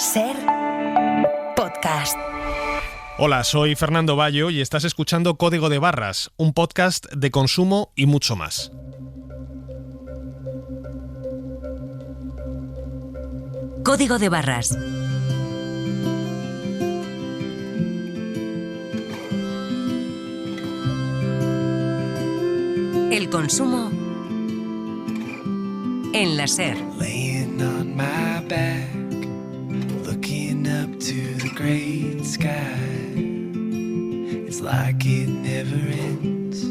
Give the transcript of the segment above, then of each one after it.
SER Podcast. Hola, soy Fernando Bayo y estás escuchando Código de Barras, un podcast de consumo y mucho más. Código de Barras. El consumo en la SER. Laying on my back, looking up to the great sky. It's like it never ends.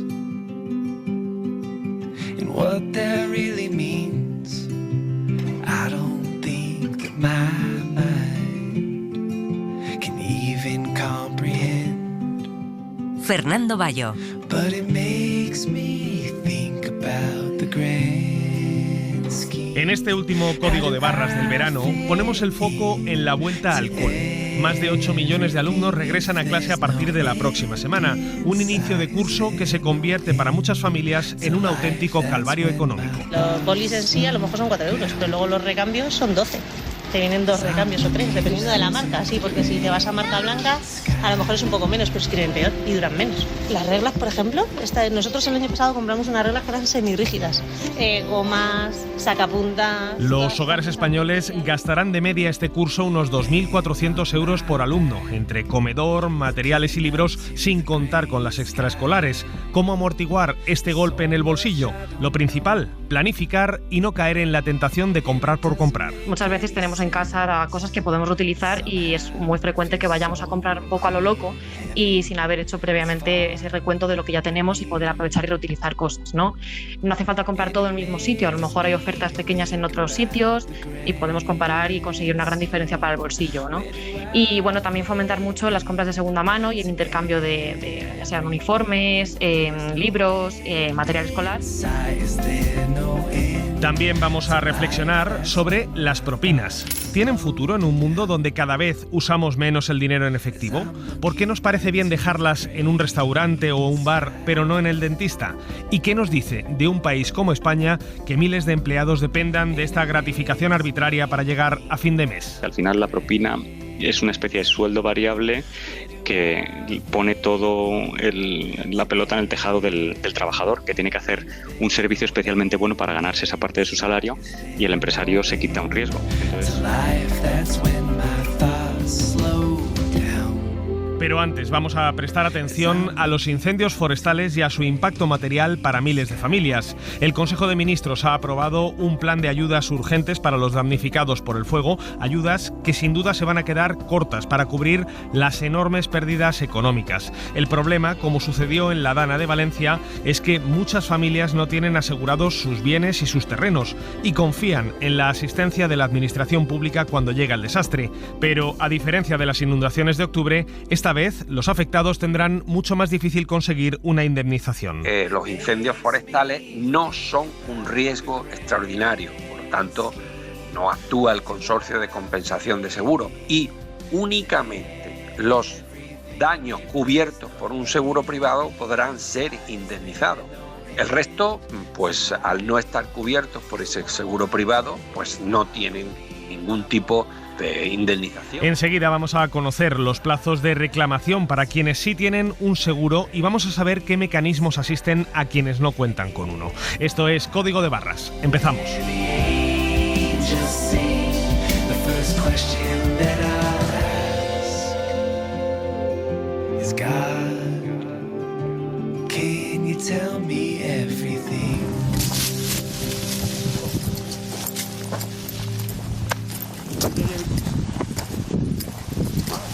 And what that really means, I don't think that my mind can even comprehend. Fernando Bayo. But it makes me think about the grand scheme. En este último Código de Barras del verano ponemos el foco en la vuelta al cole. Más de 8 millones de alumnos regresan a clase a partir de la próxima semana, un inicio de curso que se convierte para muchas familias en un auténtico calvario económico. Los bolis en sí a lo mejor son 4 euros, pero luego los recambios son 12. Te vienen 2 recambios o 3, dependiendo de la marca, sí, porque si te vas a marca blanca, a lo mejor es un poco menos, pero escriben peor y duran menos. Las reglas, por ejemplo, nosotros el año pasado compramos unas reglas que eran semirrígidas. Gomas, sacapuntas... Los hogares españoles gastarán de media este curso unos 2.400 euros por alumno, entre comedor, materiales y libros, sin contar con las extraescolares. ¿Cómo amortiguar este golpe en el bolsillo? Lo principal, planificar y no caer en la tentación de comprar por comprar. Muchas veces tenemos en casa cosas que podemos reutilizar y es muy frecuente que vayamos a comprar un poco a lo loco y sin haber hecho previamente ese recuento de lo que ya tenemos y poder aprovechar y reutilizar cosas, ¿no? No hace falta comprar todo en el mismo sitio, a lo mejor hay ofertas pequeñas en otros sitios y podemos comparar y conseguir una gran diferencia para el bolsillo, ¿no? Y bueno, también fomentar mucho las compras de segunda mano y el intercambio de ya sean uniformes, libros, material escolar. También vamos a reflexionar sobre las propinas. ¿Tienen futuro en un mundo donde cada vez usamos menos el dinero en efectivo? ¿Por qué nos parece bien dejarlas en un restaurante o un bar, pero no en el dentista? ¿Y qué nos dice de un país como España que miles de empleados dependan de esta gratificación arbitraria para llegar a fin de mes? Al final la propina es una especie de sueldo variable que pone todo la pelota en el tejado del trabajador, que tiene que hacer un servicio especialmente bueno para ganarse esa parte de su salario y el empresario se quita un riesgo. Pero antes vamos a prestar atención a los incendios forestales y a su impacto material para miles de familias. El Consejo de Ministros ha aprobado un plan de ayudas urgentes para los damnificados por el fuego, ayudas que sin duda se van a quedar cortas para cubrir las enormes pérdidas económicas. El problema, como sucedió en la Dana de Valencia, es que muchas familias no tienen asegurados sus bienes y sus terrenos y confían en la asistencia de la administración pública cuando llega el desastre. Pero, a diferencia de las inundaciones de octubre, esta vez los afectados tendrán mucho más difícil conseguir una indemnización. Los incendios forestales no son un riesgo extraordinario, por lo tanto no actúa el consorcio de compensación de seguro y únicamente los daños cubiertos por un seguro privado podrán ser indemnizados. El resto, pues al no estar cubiertos por ese seguro privado, pues no tienen ningún tipo de indemnización. Enseguida vamos a conocer los plazos de reclamación para quienes sí tienen un seguro y vamos a saber qué mecanismos asisten a quienes no cuentan con uno. Esto es Código de Barras. Empezamos.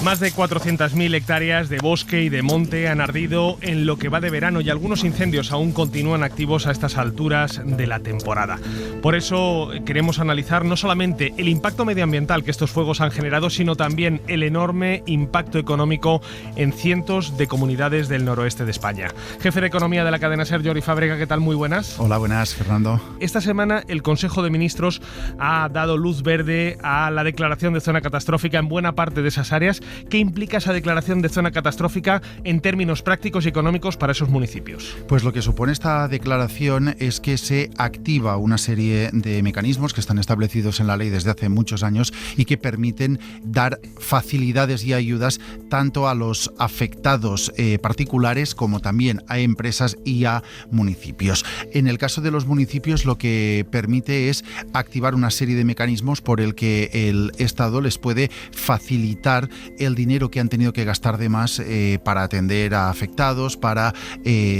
Más de 400.000 hectáreas de bosque y de monte han ardido en lo que va de verano y algunos incendios aún continúan activos a estas alturas de la temporada. Por eso queremos analizar no solamente el impacto medioambiental que estos fuegos han generado, sino también el enorme impacto económico en cientos de comunidades del noroeste de España. Jefe de Economía de la cadena SER, Jordi Fábrega, ¿qué tal? Muy buenas. Hola, buenas, Fernando. Esta semana el Consejo de Ministros ha dado luz verde a la declaración de zona catastrófica en buena parte de esas áreas. ¿Qué implica esa declaración de zona catastrófica en términos prácticos y económicos para esos municipios? Pues lo que supone esta declaración es que se activa una serie de mecanismos que están establecidos en la ley desde hace muchos años y que permiten dar facilidades y ayudas tanto a los afectados particulares como también a empresas y a municipios. En el caso de los municipios, lo que permite es activar una serie de mecanismos por el que el Estado les puede facilitar el dinero que han tenido que gastar de más para atender a afectados, para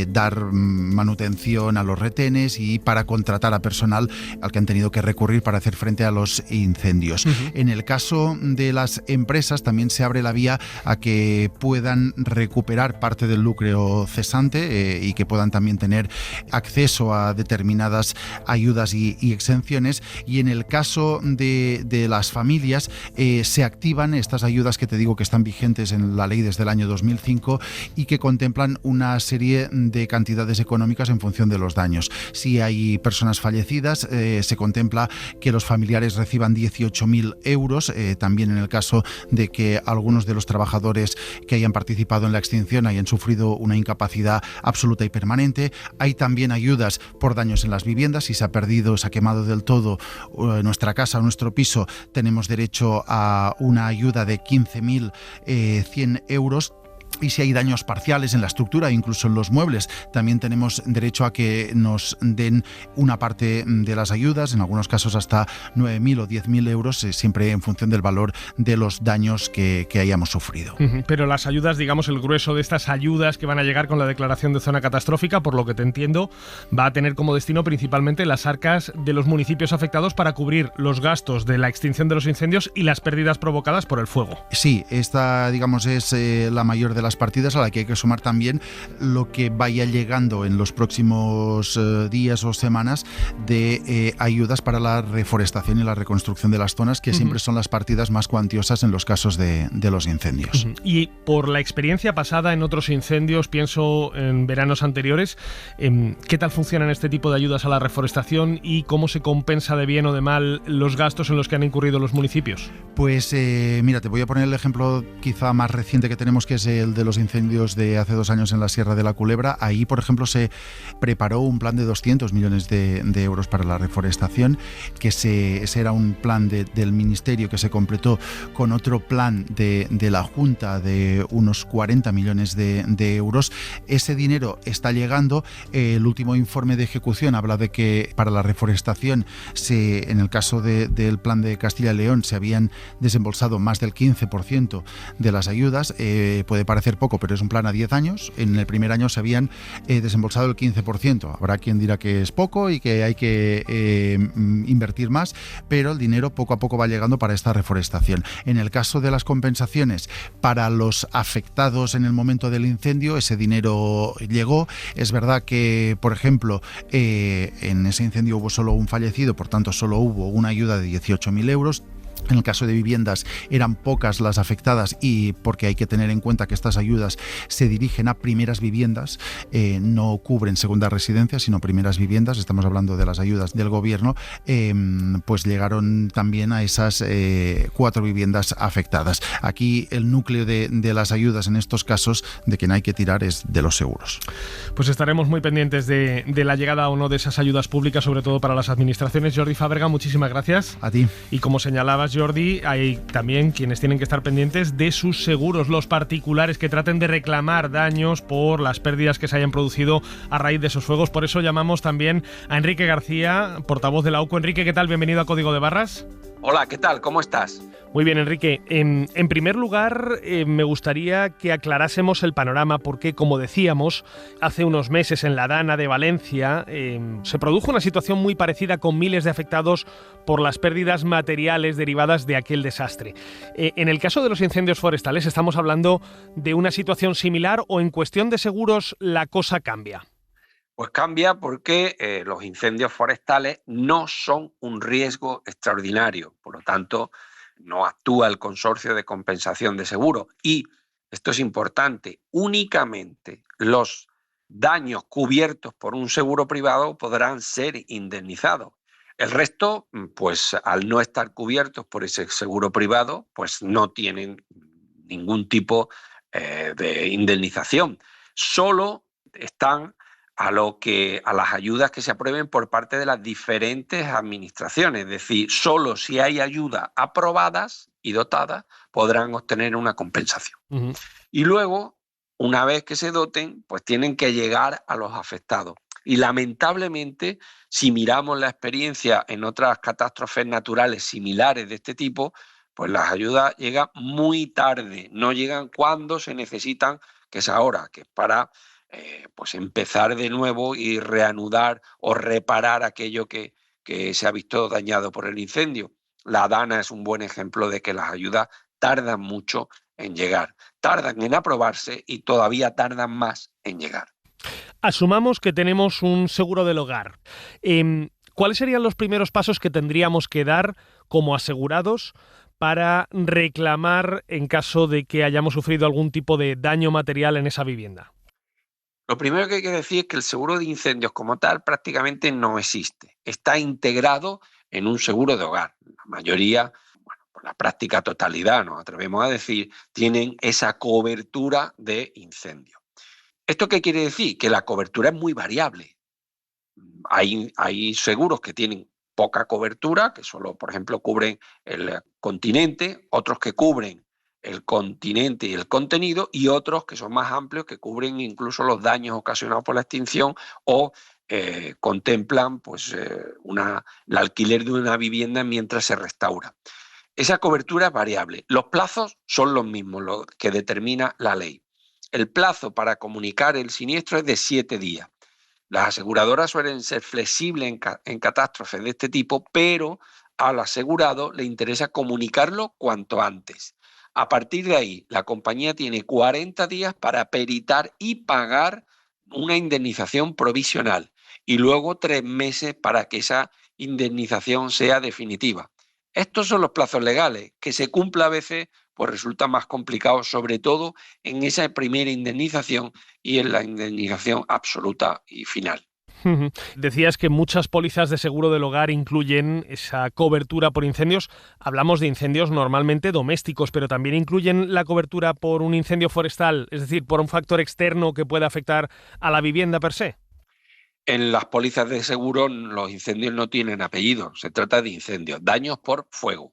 dar manutención a los retenes y para contratar a personal al que han tenido que recurrir para hacer frente a los incendios. En el caso de las empresas también se abre la vía a que puedan recuperar parte del lucro cesante y que puedan también tener acceso a determinadas ayudas y exenciones. Y en el caso de las familias se activan estas ayudas que te digo que están vigentes en la ley desde el año 2005 y que contemplan una serie de cantidades económicas en función de los daños. Si hay personas fallecidas, se contempla que los familiares reciban 18.000 euros, también en el caso de que algunos de los trabajadores que hayan participado en la extinción hayan sufrido una incapacidad absoluta y permanente. Hay también ayudas por daños en las viviendas. Si se ha perdido, se ha quemado del todo nuestra casa o nuestro piso, tenemos derecho a una ayuda de 15.100 euros. Y si hay daños parciales en la estructura, incluso en los muebles, también tenemos derecho a que nos den una parte de las ayudas, en algunos casos hasta 9.000 o 10.000 euros, siempre en función del valor de los daños que hayamos sufrido. Pero las ayudas, digamos, el grueso de estas ayudas que van a llegar con la declaración de zona catastrófica, por lo que te entiendo, va a tener como destino principalmente las arcas de los municipios afectados para cubrir los gastos de la extinción de los incendios y las pérdidas provocadas por el fuego. Sí, esta, digamos, es la mayor de las partidas, a la que hay que sumar también lo que vaya llegando en los próximos días o semanas de ayudas para la reforestación y la reconstrucción de las zonas, que siempre son las partidas más cuantiosas en los casos de los incendios. Y por la experiencia pasada en otros incendios, pienso en veranos anteriores, ¿qué tal funcionan este tipo de ayudas a la reforestación y cómo se compensa de bien o de mal los gastos en los que han incurrido los municipios? Pues mira, te voy a poner el ejemplo quizá más reciente que tenemos, que es el de los incendios de hace 2 años en la Sierra de la Culebra. Ahí, por ejemplo, se preparó un plan de 200 millones de euros para la reforestación, que ese era un plan del Ministerio que se completó con otro plan de la Junta de unos 40 millones de euros. Ese dinero está llegando. El último informe de ejecución habla de que para la reforestación, en el caso del plan de Castilla y León, se habían desembolsado más del 15% de las ayudas. Puede parecer poco, pero es un plan a 10 años. En el primer año se habían desembolsado el 15%. Habrá quien dirá que es poco y que hay que invertir más, pero el dinero poco a poco va llegando para esta reforestación. En el caso de las compensaciones para los afectados en el momento del incendio, ese dinero llegó. Es verdad que, por ejemplo, en ese incendio hubo solo un fallecido, por tanto solo hubo una ayuda de 18.000 euros. En el caso de viviendas eran pocas las afectadas, y porque hay que tener en cuenta que estas ayudas se dirigen a primeras viviendas, no cubren segundas residencias, sino primeras viviendas. Estamos hablando de las ayudas del gobierno, pues llegaron también a esas 4 viviendas afectadas. Aquí el núcleo de las ayudas en estos casos, de quien hay que tirar, es de los seguros. Pues estaremos muy pendientes de la llegada o no de esas ayudas públicas, sobre todo para las administraciones. Jordi Fábrega, muchísimas gracias. A ti. Y como señalabas, Jordi, hay también quienes tienen que estar pendientes de sus seguros, los particulares que traten de reclamar daños por las pérdidas que se hayan producido a raíz de esos fuegos. Por eso llamamos también a Enrique García, portavoz de la AUCO. Enrique, ¿qué tal? Bienvenido a Código de Barras. Hola, ¿qué tal? ¿Cómo estás? Muy bien, Enrique. En primer lugar, me gustaría que aclarásemos el panorama, porque, como decíamos, hace unos meses en la Dana de Valencia se produjo una situación muy parecida, con miles de afectados por las pérdidas materiales derivadas de aquel desastre. En el caso de los incendios forestales, ¿estamos hablando de una situación similar o en cuestión de seguros la cosa cambia? Pues cambia porque los incendios forestales no son un riesgo extraordinario, por lo tanto no actúa el consorcio de compensación de seguro. Y, esto es importante, únicamente los daños cubiertos por un seguro privado podrán ser indemnizados. El resto, pues al no estar cubiertos por ese seguro privado, pues no tienen ningún tipo de indemnización. Solo están a las ayudas que se aprueben por parte de las diferentes administraciones. Es decir, solo si hay ayudas aprobadas y dotadas podrán obtener una compensación. Ujú. Y luego, una vez que se doten, pues tienen que llegar a los afectados. Y lamentablemente, si miramos la experiencia en otras catástrofes naturales similares de este tipo, pues las ayudas llegan muy tarde, no llegan cuando se necesitan, que es ahora, que es para pues empezar de nuevo y reanudar o reparar aquello que se ha visto dañado por el incendio. La Dana es un buen ejemplo de que las ayudas tardan mucho en llegar, tardan en aprobarse y todavía tardan más en llegar. Asumamos que tenemos un seguro del hogar. ¿Cuáles serían los primeros pasos que tendríamos que dar como asegurados para reclamar en caso de que hayamos sufrido algún tipo de daño material en esa vivienda? Lo primero que hay que decir es que el seguro de incendios como tal prácticamente no existe. Está integrado en un seguro de hogar. La mayoría, bueno, por la práctica totalidad, nos atrevemos a decir, tienen esa cobertura de incendio. ¿Esto qué quiere decir? Que la cobertura es muy variable. Hay seguros que tienen poca cobertura, que solo, por ejemplo, cubren el continente, otros que cubren el continente y el contenido, y otros que son más amplios, que cubren incluso los daños ocasionados por la extinción o contemplan pues, el alquiler de una vivienda mientras se restaura. Esa cobertura es variable. Los plazos son los mismos, lo que determina la ley. El plazo para comunicar el siniestro es de 7 días. Las aseguradoras suelen ser flexibles en catástrofes de este tipo, pero al asegurado le interesa comunicarlo cuanto antes. A partir de ahí, la compañía tiene 40 días para peritar y pagar una indemnización provisional y luego 3 meses para que esa indemnización sea definitiva. Estos son los plazos legales, que se cumpla a veces pues resulta más complicado, sobre todo en esa primera indemnización y en la indemnización absoluta y final. Decías que muchas pólizas de seguro del hogar incluyen esa cobertura por incendios. Hablamos de incendios normalmente domésticos, pero también incluyen la cobertura por un incendio forestal, es decir, por un factor externo que pueda afectar a la vivienda per se. En las pólizas de seguro los incendios no tienen apellido, se trata de incendios, daños por fuego.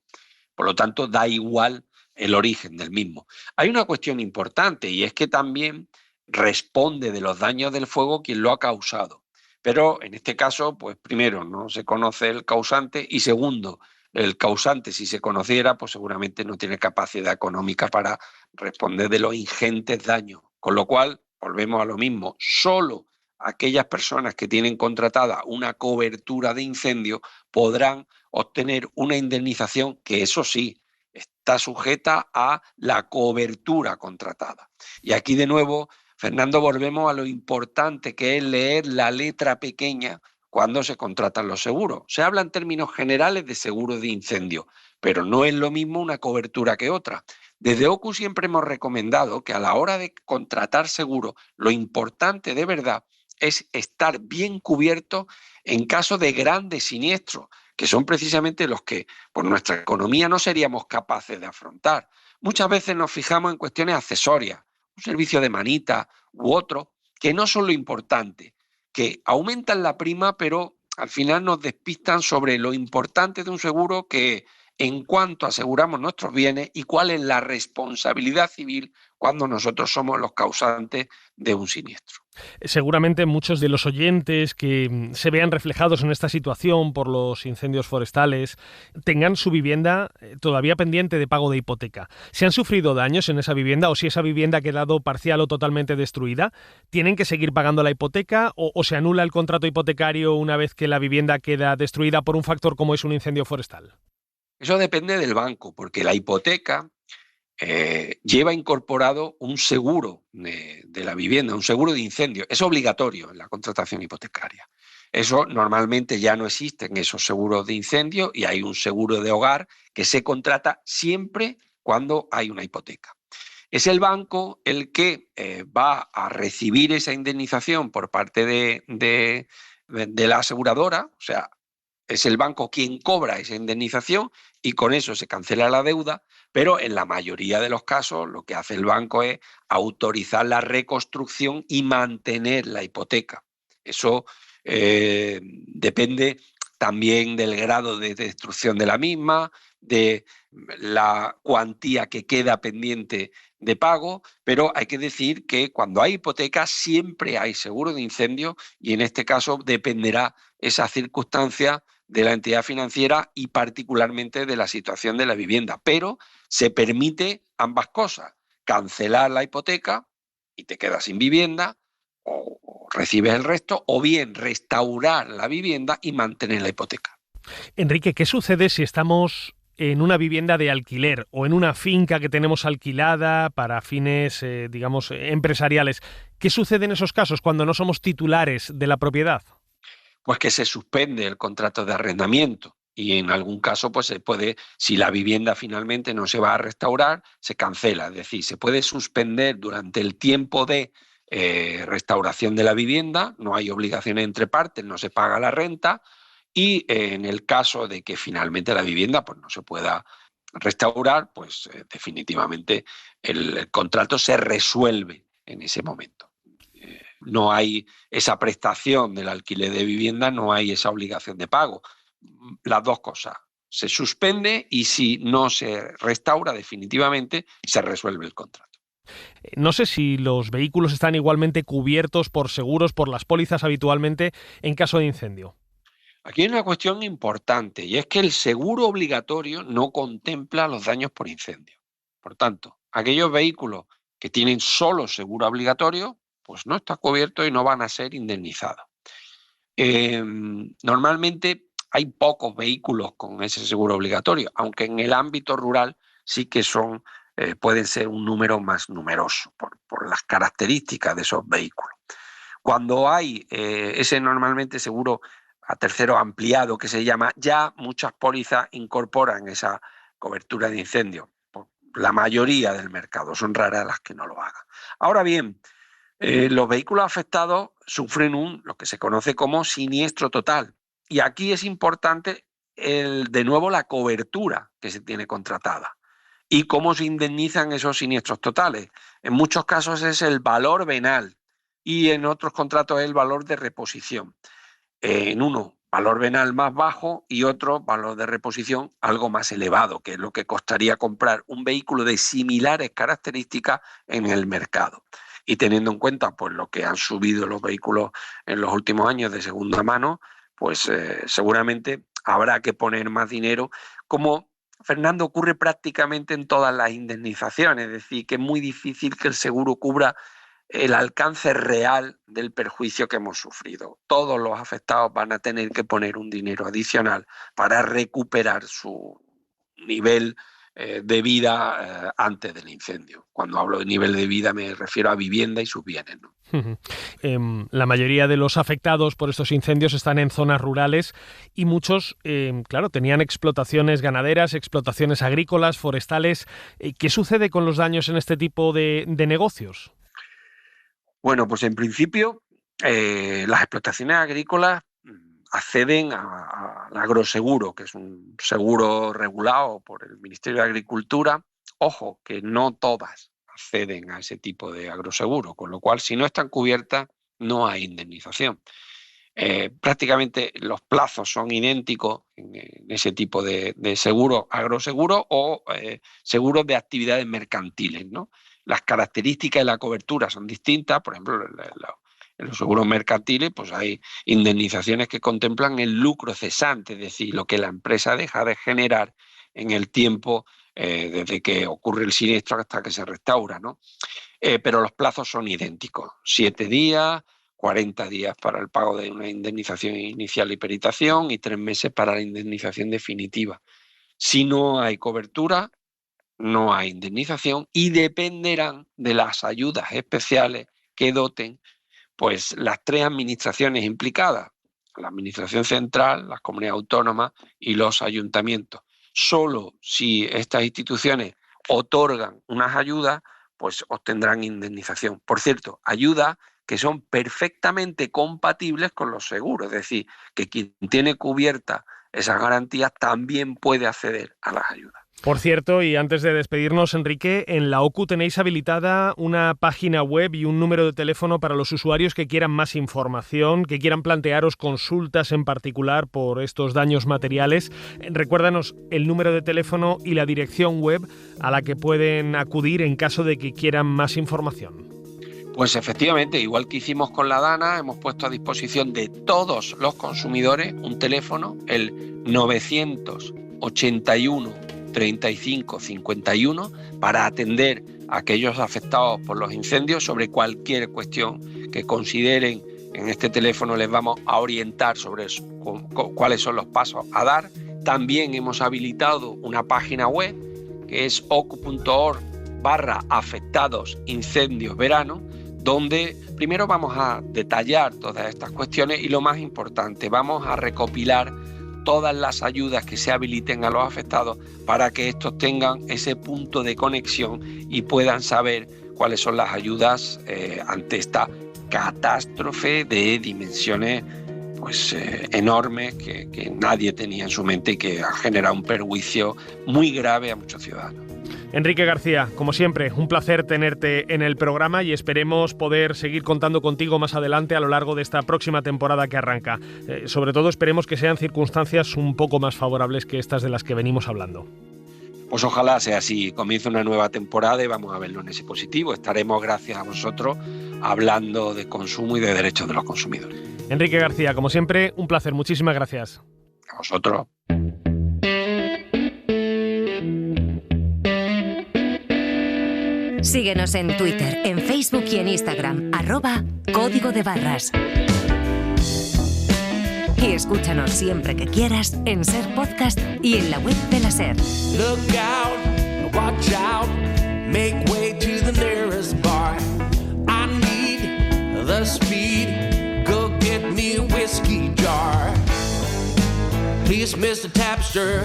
Por lo tanto, da igual el origen del mismo. Hay una cuestión importante y es que también responde de los daños del fuego quien lo ha causado. Pero en este caso, pues primero, no se conoce el causante y segundo, el causante, si se conociera, pues seguramente no tiene capacidad económica para responder de los ingentes daños. Con lo cual, volvemos a lo mismo, solo aquellas personas que tienen contratada una cobertura de incendio podrán obtener una indemnización que, eso sí, está sujeta a la cobertura contratada. Y aquí de nuevo, Fernando, volvemos a lo importante que es leer la letra pequeña cuando se contratan los seguros. Se habla en términos generales de seguros de incendio, pero no es lo mismo una cobertura que otra. Desde OCU siempre hemos recomendado que a la hora de contratar seguro, lo importante de verdad es estar bien cubierto en caso de grandes siniestros, que son precisamente los que por nuestra economía no seríamos capaces de afrontar. Muchas veces nos fijamos en cuestiones accesorias, un servicio de manita u otro, que no son lo importante, que aumentan la prima, pero al final nos despistan sobre lo importante de un seguro, que en cuanto aseguramos nuestros bienes y cuál es la responsabilidad civil cuando nosotros somos los causantes de un siniestro. Seguramente muchos de los oyentes que se vean reflejados en esta situación por los incendios forestales tengan su vivienda todavía pendiente de pago de hipoteca. Si han sufrido daños en esa vivienda o si esa vivienda ha quedado parcial o totalmente destruida, ¿tienen que seguir pagando la hipoteca o se anula el contrato hipotecario una vez que la vivienda queda destruida por un factor como es un incendio forestal? Eso depende del banco, porque la hipoteca lleva incorporado un seguro de la vivienda, un seguro de incendio. Es obligatorio en la contratación hipotecaria. Eso normalmente ya no existe en esos seguros de incendio y hay un seguro de hogar que se contrata siempre cuando hay una hipoteca. Es el banco el que va a recibir esa indemnización por parte de la aseguradora, o sea, es el banco quien cobra esa indemnización y con eso se cancela la deuda, pero en la mayoría de los casos lo que hace el banco es autorizar la reconstrucción y mantener la hipoteca. Eso depende también del grado de destrucción de la misma, de la cuantía que queda pendiente de pago, pero hay que decir que cuando hay hipoteca siempre hay seguro de incendio y en este caso dependerá esa circunstancia de la entidad financiera y particularmente de la situación de la vivienda. Pero se permite ambas cosas, cancelar la hipoteca y te quedas sin vivienda o recibes el resto, o bien restaurar la vivienda y mantener la hipoteca. Enrique, ¿qué sucede si estamos en una vivienda de alquiler o en una finca que tenemos alquilada para fines, digamos, empresariales? ¿Qué sucede en esos casos cuando no somos titulares de la propiedad? Pues que se suspende el contrato de arrendamiento y en algún caso pues se puede, si la vivienda finalmente no se va a restaurar, se cancela. Es decir, se puede suspender durante el tiempo de restauración de la vivienda, no hay obligaciones entre partes, no se paga la renta y en el caso de que finalmente la vivienda pues, no se pueda restaurar, pues definitivamente el contrato se resuelve en ese momento. No hay esa prestación del alquiler de vivienda, no hay esa obligación de pago. Las dos cosas, se suspende y si no se restaura definitivamente, se resuelve el contrato. No sé si los vehículos están igualmente cubiertos por seguros, por las pólizas habitualmente en caso de incendio. Aquí hay una cuestión importante y es que el seguro obligatorio no contempla los daños por incendio. Por tanto, aquellos vehículos que tienen solo seguro obligatorio, pues no está cubierto y no van a ser indemnizados. Normalmente hay pocos vehículos con ese seguro obligatorio, aunque en el ámbito rural sí que pueden ser un número más numeroso por las características de esos vehículos. Cuando hay ese normalmente seguro a tercero ampliado que se llama, ya muchas pólizas incorporan esa cobertura de incendio. La mayoría del mercado, son raras las que no lo hagan. Ahora bien, los vehículos afectados sufren lo que se conoce como siniestro total. Y aquí es importante, de nuevo, la cobertura que se tiene contratada. ¿Y cómo se indemnizan esos siniestros totales? En muchos casos es el valor venal y en otros contratos es el valor de reposición. En uno, valor venal más bajo y otro, valor de reposición algo más elevado, que es lo que costaría comprar un vehículo de similares características en el mercado. Y teniendo en cuenta pues, lo que han subido los vehículos en los últimos años de segunda mano, pues seguramente habrá que poner más dinero, como Fernando ocurre prácticamente en todas las indemnizaciones, es decir, que es muy difícil que el seguro cubra el alcance real del perjuicio que hemos sufrido. Todos los afectados van a tener que poner un dinero adicional para recuperar su nivel de vida antes del incendio. Cuando hablo de nivel de vida me refiero a vivienda y sus bienes, ¿no? La mayoría de los afectados por estos incendios están en zonas rurales y muchos, claro, tenían explotaciones ganaderas, explotaciones agrícolas, forestales. ¿Qué sucede con los daños en este tipo de negocios? Bueno, pues en principio las explotaciones agrícolas acceden al agroseguro, que es un seguro regulado por el Ministerio de Agricultura. Ojo, que no todas acceden a ese tipo de agroseguro, con lo cual si no están cubiertas no hay indemnización. Prácticamente los plazos son idénticos en ese tipo de seguro, agroseguro o seguros de actividades mercantiles, ¿no? Las características de la cobertura son distintas. Por ejemplo, en los seguros mercantiles pues hay indemnizaciones que contemplan el lucro cesante, es decir, lo que la empresa deja de generar en el tiempo desde que ocurre el siniestro hasta que se restaura, ¿no? Pero los plazos son idénticos, 7 días, 40 días para el pago de una indemnización inicial y peritación y 3 meses para la indemnización definitiva. Si no hay cobertura, no hay indemnización y dependerán de las ayudas especiales que doten pues las 3 administraciones implicadas, la administración central, las comunidades autónomas y los ayuntamientos. Solo si estas instituciones otorgan unas ayudas, pues obtendrán indemnización. Por cierto, ayudas que son perfectamente compatibles con los seguros, es decir, que quien tiene cubierta esas garantías, también puede acceder a las ayudas. Por cierto, y antes de despedirnos, Enrique, en la OCU tenéis habilitada una página web y un número de teléfono para los usuarios que quieran más información, que quieran plantearos consultas en particular por estos daños materiales. Recuérdanos el número de teléfono y la dirección web a la que pueden acudir en caso de que quieran más información. Pues efectivamente, igual que hicimos con la DANA, hemos puesto a disposición de todos los consumidores un teléfono, el 981 35 51, para atender a aquellos afectados por los incendios sobre cualquier cuestión que consideren. En este teléfono les vamos a orientar sobre eso, cuáles son los pasos a dar. También hemos habilitado una página web que es ocu.org/afectados incendios verano, donde primero vamos a detallar todas estas cuestiones y, lo más importante, vamos a recopilar todas las ayudas que se habiliten a los afectados para que estos tengan ese punto de conexión y puedan saber cuáles son las ayudas ante esta catástrofe de dimensiones enormes que nadie tenía en su mente y que ha generado un perjuicio muy grave a muchos ciudadanos. Enrique García, como siempre, un placer tenerte en el programa y esperemos poder seguir contando contigo más adelante a lo largo de esta próxima temporada que arranca. Sobre todo esperemos que sean circunstancias un poco más favorables que estas de las que venimos hablando. Pues ojalá sea así, comienza una nueva temporada y vamos a verlo en ese positivo. Estaremos, gracias a vosotros, hablando de consumo y de derechos de los consumidores. Enrique García, como siempre, un placer. Muchísimas gracias. A vosotros. Síguenos en Twitter, en Facebook y en Instagram, @Código de Barras. Y escúchanos siempre que quieras en Ser Podcast y en la web de la Ser. Look out, watch out, make way to the nearest bar. I need the speed, go get me a whiskey jar. Please, Mr. Tapster,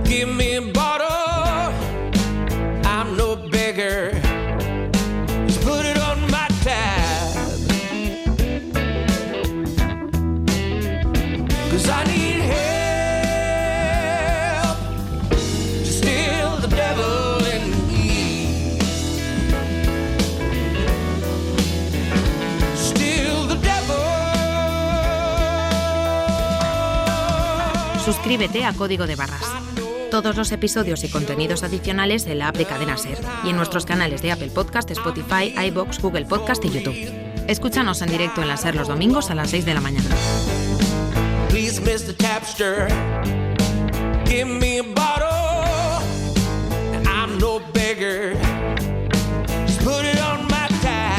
give me a bottle. I'm no beggar, just put it on my tab. 'Cause I need help to still the devil in me. Still the devil. Suscríbete a Código de Barras. Todos los episodios y contenidos adicionales en la app de Cadena Ser y en nuestros canales de Apple Podcast, Spotify, iVoox, Google Podcast y YouTube. Escúchanos en directo en la Ser los domingos a las 6 de la mañana. Please, Mr. Tapster, give me a bottle. I'm no beggar, just put it on my tab.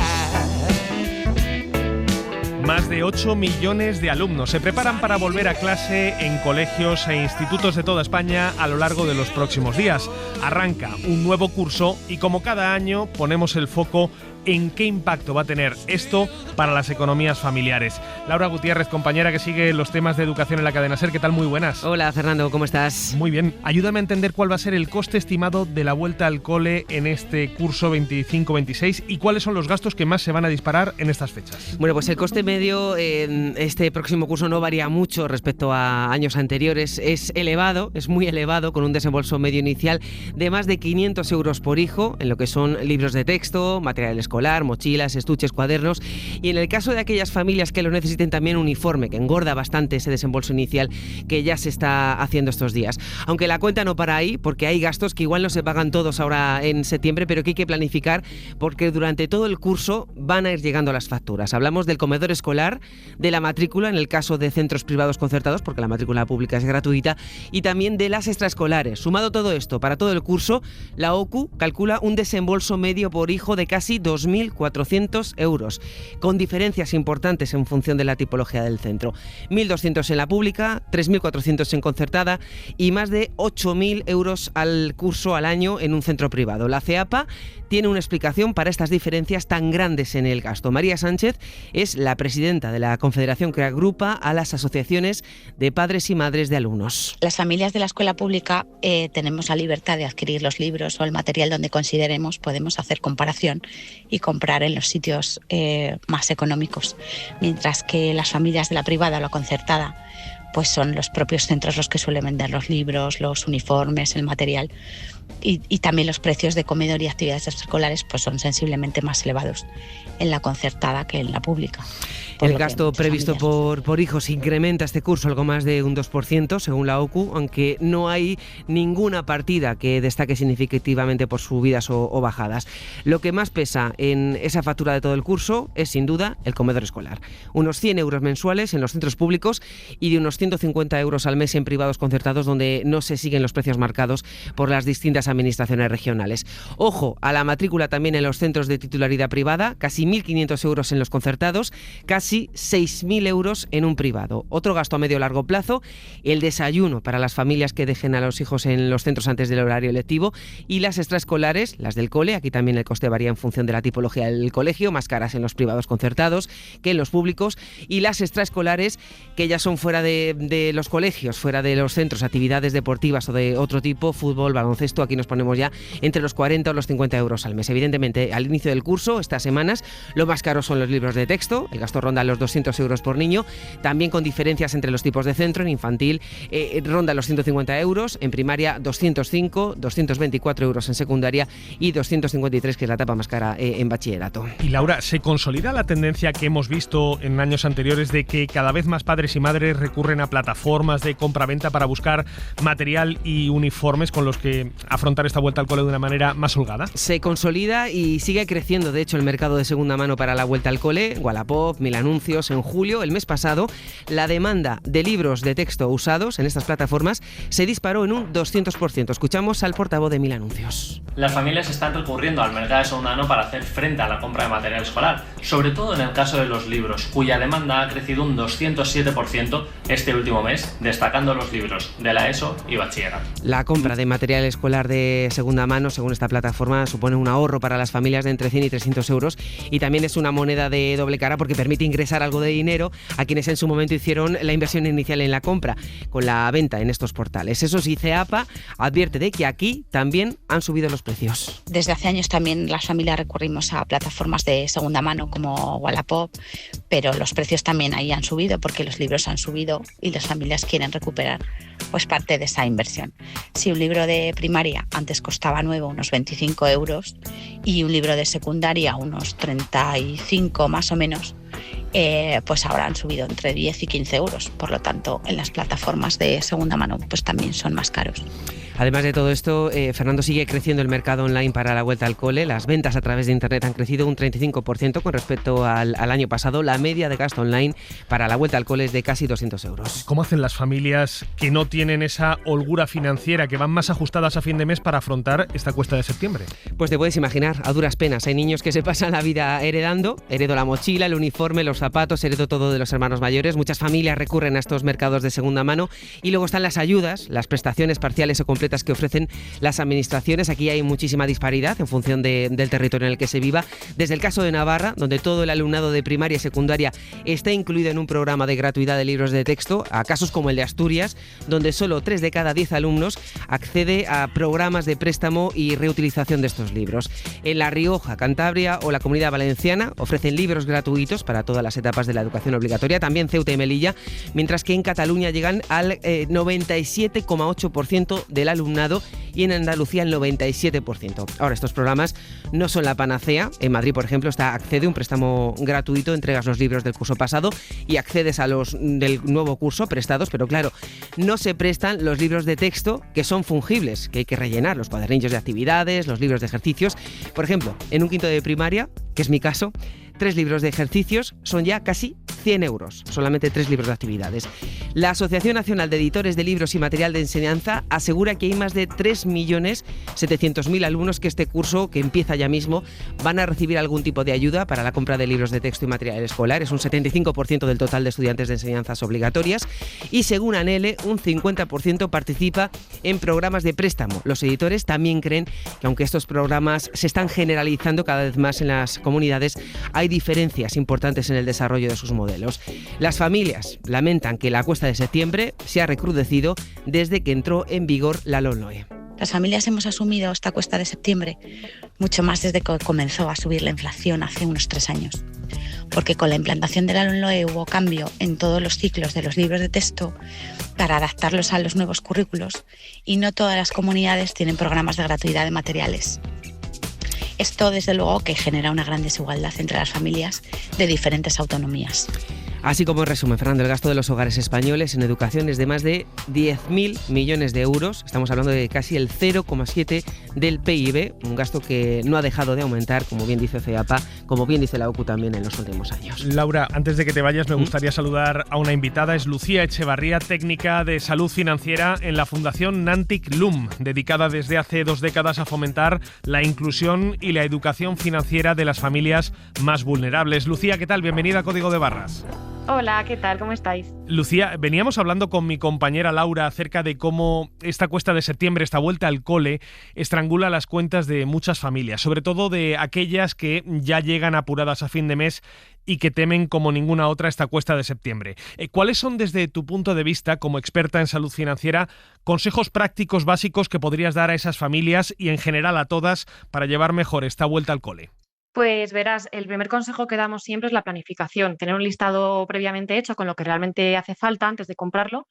Más de 8 millones de alumnos se preparan para volver a clase en colegios e institutos de toda España a lo largo de los próximos días. Arranca un nuevo curso y, como cada año, ponemos el foco en qué impacto va a tener esto para las economías familiares. Laura Gutiérrez, compañera que sigue los temas de educación en la cadena SER, ¿qué tal? Muy buenas. Hola, Fernando, ¿cómo estás? Muy bien. Ayúdame a entender cuál va a ser el coste estimado de la vuelta al cole en este curso 25-26 y cuáles son los gastos que más se van a disparar en estas fechas. Bueno, pues el coste medio en este próximo curso no varía mucho respecto a años anteriores. Es elevado, es muy elevado, con un desembolso medio inicial de más de 500 euros por hijo en lo que son libros de texto, material escolar, mochilas, estuches, cuadernos, y en el caso de aquellas familias que lo necesiten, también uniforme, que engorda bastante ese desembolso inicial que ya se está haciendo estos días. Aunque la cuenta no para ahí, porque hay gastos que igual no se pagan todos ahora en septiembre, pero que hay que planificar porque durante todo el curso van a ir llegando las facturas. Hablamos del comedor escolar, de la matrícula en el caso de centros privados concertados, porque la matrícula pública es gratuita, y también de las extraescolares. Sumado todo esto, para todo el curso, la OCU calcula un desembolso medio por hijo de casi 2.400 euros, con diferencias importantes en función de la tipología del centro. 1.200 en la pública, 3.400 en concertada y más de 8.000 euros al curso al año en un centro privado. La CEAPA tiene una explicación para estas diferencias tan grandes en el gasto. María Sánchez es la presidenta de la confederación que agrupa a las asociaciones de padres y madres de alumnos. Las familias de la escuela pública tenemos la libertad de adquirir los libros o el material donde consideremos, podemos hacer comparación y comprar en los sitios más económicos, mientras que las familias de la privada o la concertada pues son los propios centros los que suelen vender los libros, los uniformes, el material, y también los precios de comedor y actividades extraescolares pues son sensiblemente más elevados en la concertada que en la pública. El gasto previsto por hijo se incrementa este curso algo más de un 2%, según la OCU, aunque no hay ninguna partida que destaque significativamente por subidas o bajadas. Lo que más pesa en esa factura de todo el curso es, sin duda, el comedor escolar. Unos 100 euros mensuales en los centros públicos y de unos 150 euros al mes en privados concertados, donde no se siguen los precios marcados por las distintas administraciones regionales. Ojo a la matrícula también en los centros de titularidad privada, casi 1.500 euros en los concertados, casi 6.000 euros en un privado. Otro gasto a medio o largo plazo, el desayuno para las familias que dejen a los hijos en los centros antes del horario lectivo, y las extraescolares, las del cole. Aquí también el coste varía en función de la tipología del colegio, más caras en los privados concertados que en los públicos, y las extraescolares que ya son fuera de los colegios, fuera de los centros, actividades deportivas o de otro tipo, fútbol, baloncesto. Aquí nos ponemos ya entre los 40 o los 50 euros al mes. Evidentemente, al inicio del curso, estas semanas, lo más caro son los libros de texto. El gasto ronda los 200 euros por niño, también con diferencias entre los tipos de centro. En infantil ronda los 150 euros, en primaria 205, 224 euros en secundaria y 253, que es la etapa más cara, en bachillerato. Y Laura, ¿se consolida la tendencia que hemos visto en años anteriores de que cada vez más padres y madres recurren a plataformas de compra-venta para buscar material y uniformes con los que afrontar esta vuelta al cole de una manera más holgada? Se consolida y sigue creciendo, de hecho, el mercado de segunda mano para la vuelta al cole. Wallapop, Mil Anuncios. En julio, el mes pasado, la demanda de libros de texto usados en estas plataformas se disparó en un 200%. Escuchamos al portavoz de Mil Anuncios. Las familias están recurriendo al mercado de segunda mano para hacer frente a la compra de material escolar, sobre todo en el caso de los libros, cuya demanda ha crecido un 207% este último mes, destacando los libros de la ESO y bachillerato. La compra de material escolar de segunda mano, según esta plataforma, supone un ahorro para las familias de entre 100 y 300 euros, y también es una moneda de doble cara porque permite ingresar algo de dinero a quienes en su momento hicieron la inversión inicial en la compra con la venta en estos portales. Eso sí, CEAPA advierte de que aquí también han subido los precios. Desde hace años también las familias recurrimos a plataformas de segunda mano como Wallapop, pero los precios también ahí han subido porque los libros han subido y las familias quieren recuperar pues parte de esa inversión. Si un libro de primaria antes costaba nuevo unos 25 euros y un libro de secundaria unos 35 más o menos, pues ahora han subido entre 10 y 15 euros. Por lo tanto, en las plataformas de segunda mano pues también son más caros. Además de todo esto, Fernando, sigue creciendo el mercado online para la vuelta al cole. Las ventas a través de Internet han crecido un 35% con respecto al año pasado. La media de gasto online para la vuelta al cole es de casi 200 euros. ¿Cómo hacen las familias que no tienen esa holgura financiera, que van más ajustadas a fin de mes para afrontar esta cuesta de septiembre? Pues te puedes imaginar, a duras penas. Hay niños que se pasan la vida heredando. Heredo la mochila, el uniforme, los zapatos, heredo todo de los hermanos mayores. Muchas familias recurren a estos mercados de segunda mano. Y luego están las ayudas, las prestaciones parciales o completas que ofrecen las administraciones. Aquí hay muchísima disparidad en función del territorio en el que se viva. Desde el caso de Navarra, donde todo el alumnado de primaria y secundaria está incluido en un programa de gratuidad de libros de texto, a casos como el de Asturias, donde solo 3 de cada 10 alumnos accede a programas de préstamo y reutilización de estos libros. En La Rioja, Cantabria o la Comunidad Valenciana ofrecen libros gratuitos para todas las etapas de la educación obligatoria, también Ceuta y Melilla, mientras que en Cataluña llegan al 97,8% del alumnado y en Andalucía el 97%. Ahora, estos programas no son la panacea. En Madrid, por ejemplo, está Accede, un préstamo gratuito, entregas los libros del curso pasado y accedes a los del nuevo curso prestados, pero claro, no se prestan los libros de texto que son fungibles, que hay que rellenar, los cuadernillos de actividades, los libros de ejercicios. Por ejemplo, en un quinto de primaria, que es mi caso, 3 libros de ejercicios son ya casi 100 euros, solamente 3 libros de actividades. La Asociación Nacional de Editores de Libros y Material de Enseñanza asegura que hay más de 3.700.000 alumnos que este curso, que empieza ya mismo, van a recibir algún tipo de ayuda para la compra de libros de texto y material escolar. Es un 75% del total de estudiantes de enseñanzas obligatorias y, según ANELE, un 50% participa en programas de préstamo. Los editores también creen que, aunque estos programas se están generalizando cada vez más en las comunidades, hay diferencias importantes en el desarrollo de sus modelos. Las familias lamentan que la cuesta de septiembre se ha recrudecido desde que entró en vigor la LOMLOE. Las familias hemos asumido esta cuesta de septiembre mucho más desde que comenzó a subir la inflación hace unos 3 años. porque con la implantación de la LOMLOE hubo cambio en todos los ciclos de los libros de texto para adaptarlos a los nuevos currículos y no todas las comunidades tienen programas de gratuidad de materiales. Esto, desde luego, que genera una gran desigualdad entre las familias de diferentes autonomías. Así como en resumen, Fernando, el gasto de los hogares españoles en educación es de más de 10.000 millones de euros. Estamos hablando de casi el 0,7 del PIB, un gasto que no ha dejado de aumentar, como bien dice CEAPA, como bien dice la OCU también en los últimos años. Laura, antes de que te vayas, me gustaría saludar a una invitada. Es Lucía Echevarría, técnica de salud financiera en la Fundación Nantic Lum, dedicada desde hace 2 décadas a fomentar la inclusión y la educación financiera de las familias más vulnerables. Lucía, ¿qué tal? Bienvenida a Código de Barras. Hola, ¿qué tal? ¿Cómo estáis? Lucía, veníamos hablando con mi compañera Laura acerca de cómo esta cuesta de septiembre, esta vuelta al cole, estrangula las cuentas de muchas familias, sobre todo de aquellas que ya llegan apuradas a fin de mes y que temen como ninguna otra esta cuesta de septiembre. ¿Cuáles son, desde tu punto de vista, como experta en salud financiera, consejos prácticos básicos que podrías dar a esas familias y en general a todas para llevar mejor esta vuelta al cole? Pues verás, el primer consejo que damos siempre es la planificación, tener un listado previamente hecho con lo que realmente hace falta antes de comprarlo.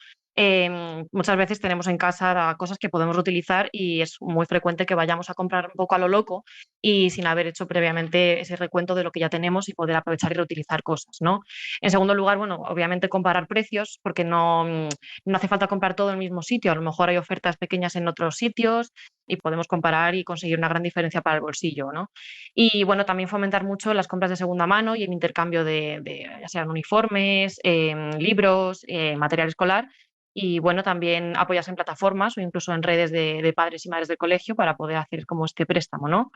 Muchas veces tenemos en casa cosas que podemos reutilizar y es muy frecuente que vayamos a comprar un poco a lo loco y sin haber hecho previamente ese recuento de lo que ya tenemos y poder aprovechar y reutilizar cosas, ¿no? En segundo lugar, bueno, obviamente comparar precios, porque no hace falta comprar todo en el mismo sitio. A lo mejor hay ofertas pequeñas en otros sitios y podemos comparar y conseguir una gran diferencia para el bolsillo, ¿no? Y bueno, también fomentar mucho las compras de segunda mano y el intercambio de ya sean uniformes, libros, material escolar. Y bueno, también apoyarse en plataformas o incluso en redes de padres y madres del colegio para poder hacer como este préstamo, ¿no?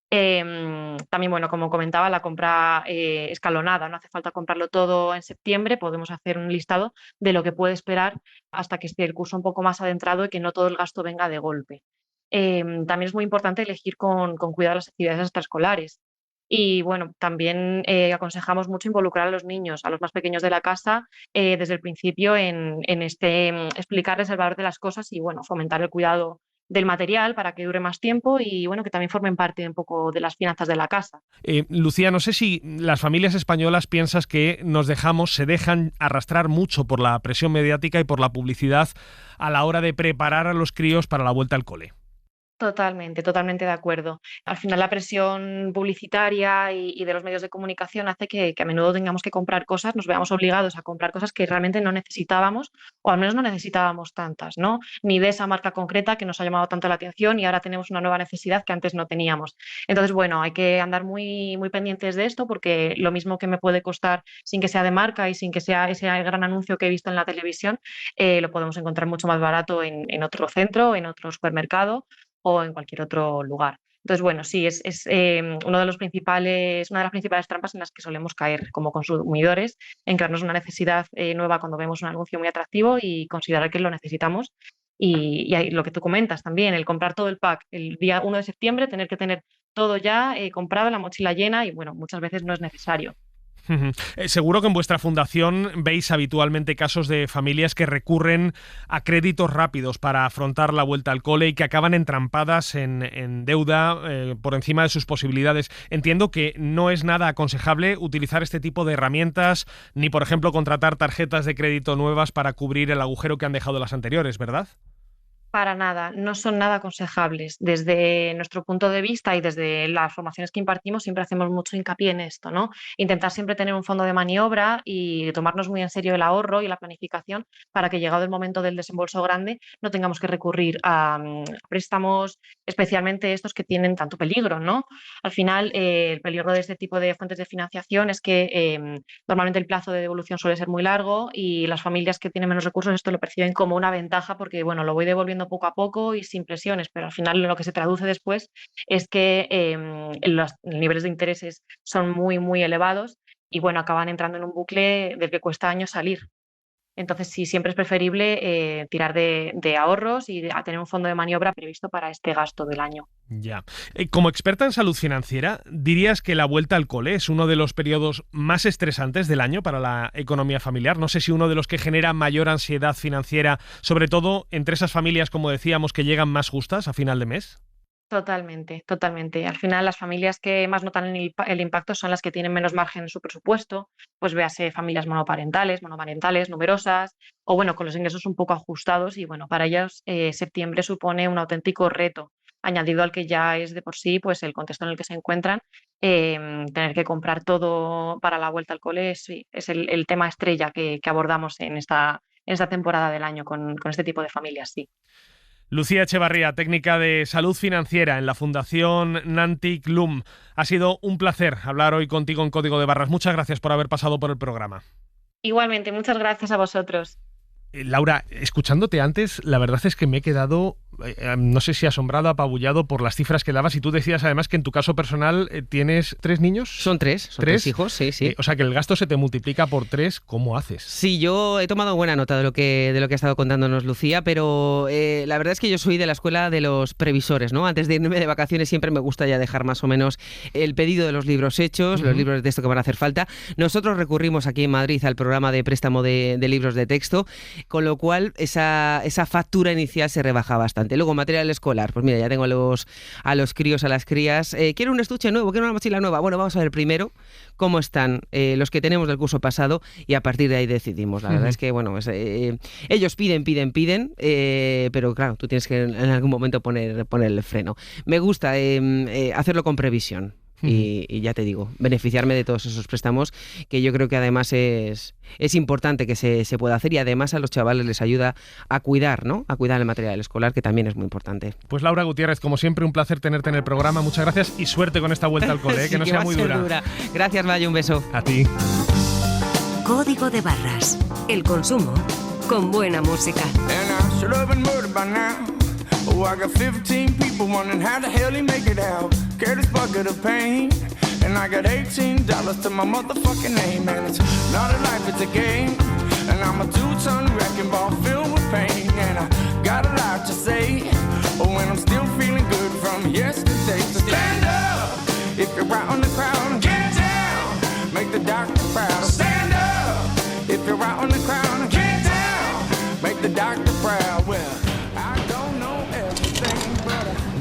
También, bueno, como comentaba, la compra escalonada, no hace falta comprarlo todo en septiembre, podemos hacer un listado de lo que puede esperar hasta que esté el curso un poco más adentrado y que no todo el gasto venga de golpe. También es muy importante elegir con cuidado las actividades extraescolares. Y bueno, también aconsejamos mucho involucrar a los niños, a los más pequeños de la casa, desde el principio en explicarles el valor de las cosas y bueno, fomentar el cuidado del material para que dure más tiempo y bueno, que también formen parte un poco de las finanzas de la casa. Lucía, no sé si las familias españolas piensas que se dejan arrastrar mucho por la presión mediática y por la publicidad a la hora de preparar a los críos para la vuelta al cole. Totalmente, totalmente de acuerdo. Al final la presión publicitaria y de los medios de comunicación hace que a menudo tengamos que comprar cosas, nos veamos obligados a comprar cosas que realmente no necesitábamos o al menos no necesitábamos tantas, ¿no? Ni de esa marca concreta que nos ha llamado tanto la atención y ahora tenemos una nueva necesidad que antes no teníamos. Entonces, bueno, hay que andar muy, muy pendientes de esto porque lo mismo que me puede costar sin que sea de marca y sin que sea ese gran anuncio que he visto en la televisión, lo podemos encontrar mucho más barato en otro centro, en otro supermercado o en cualquier otro lugar. Entonces, bueno, sí, es una de las principales trampas en las que solemos caer como consumidores, en crearnos una necesidad nueva cuando vemos un anuncio muy atractivo y considerar que lo necesitamos. Y lo que tú comentas también, el comprar todo el pack el día 1 de septiembre, tener que tener todo ya comprado, la mochila llena y bueno, muchas veces no es necesario. Seguro que en vuestra fundación veis habitualmente casos de familias que recurren a créditos rápidos para afrontar la vuelta al cole y que acaban entrampadas en deuda por encima de sus posibilidades. Entiendo que no es nada aconsejable utilizar este tipo de herramientas ni, por ejemplo, contratar tarjetas de crédito nuevas para cubrir el agujero que han dejado las anteriores, ¿verdad? Para nada, no son nada aconsejables. Desde nuestro punto de vista y desde las formaciones que impartimos siempre hacemos mucho hincapié en esto, ¿no? Intentar siempre tener un fondo de maniobra y tomarnos muy en serio el ahorro y la planificación para que llegado el momento del desembolso grande no tengamos que recurrir a préstamos, especialmente estos que tienen tanto peligro, ¿no? Al final, el peligro de este tipo de fuentes de financiación es que normalmente el plazo de devolución suele ser muy largo y las familias que tienen menos recursos esto lo perciben como una ventaja porque, bueno, lo voy devolviendo poco a poco y sin presiones, pero al final lo que se traduce después es que los niveles de intereses son muy, muy elevados y bueno, acaban entrando en un bucle del que cuesta años salir. Entonces, sí, siempre es preferible tirar de ahorros y a tener un fondo de maniobra previsto para este gasto del año. Ya. Como experta en salud financiera, ¿dirías que la vuelta al cole es uno de los periodos más estresantes del año para la economía familiar? No sé si uno de los que genera mayor ansiedad financiera, sobre todo entre esas familias, como decíamos, que llegan más justas a final de mes. Totalmente, totalmente. Al final, las familias que más notan el impacto son las que tienen menos margen en su presupuesto, pues véase familias monoparentales, numerosas, o bueno, con los ingresos un poco ajustados y bueno, para ellas septiembre supone un auténtico reto, añadido al que ya es de por sí, pues el contexto en el que se encuentran, tener que comprar todo para la vuelta al cole es el tema estrella que abordamos en esta temporada del año con este tipo de familias, sí. Lucía Echevarría, técnica de salud financiera en la Fundación Nantic Lum. Ha sido un placer hablar hoy contigo en Código de Barras. Muchas gracias por haber pasado por el programa. Igualmente, muchas gracias a vosotros. Laura, escuchándote antes, la verdad es que me he quedado, no sé si asombrado, apabullado por las cifras que dabas, y tú decías además que en tu caso personal tienes 3 niños. Son tres hijos, sí. O sea que el gasto se te multiplica por 3, ¿cómo haces? Sí, yo he tomado buena nota de lo que ha estado contándonos Lucía, pero la verdad es que yo soy de la escuela de los previsores, ¿no? Antes de irme de vacaciones siempre me gusta ya dejar más o menos el pedido de los libros hechos, los libros de texto que van a hacer falta. Nosotros recurrimos aquí en Madrid al programa de préstamo de libros de texto, con lo cual esa factura inicial se rebaja bastante. Luego, material escolar, pues mira, ya tengo a los críos, a las crías. ¿Quiero un estuche nuevo? ¿Quiero una mochila nueva? Bueno, vamos a ver primero cómo están los que tenemos del curso pasado y a partir de ahí decidimos. La verdad es que, bueno, ellos piden, pero claro, tú tienes que en algún momento poner el freno. Me gusta hacerlo con previsión. Y ya te digo, beneficiarme de todos esos préstamos, que yo creo que además es importante que se pueda hacer, y además a los chavales les ayuda a cuidar, ¿no? A cuidar el material escolar, que también es muy importante. Pues Laura Gutiérrez, como siempre, un placer tenerte en el programa. Muchas gracias y suerte con esta vuelta al cole, sí, que no sea muy dura. Gracias, Valle, un beso. A ti. Código de Barras. El consumo con buena música. Oh, I got 15 people wondering how the hell he make it out. Get this bucket of pain. And I got $18 to my motherfucking name. And it's not a life, it's a game. And I'm a 2-ton wrecking ball filled with pain. And I got a lot to say. Oh, and I'm still feeling good from yesterday. So stand up if you're out on the crowd. Get down, make the doctor proud. Stand up if you're out on the crowd. Get down, make the doctor proud. Well,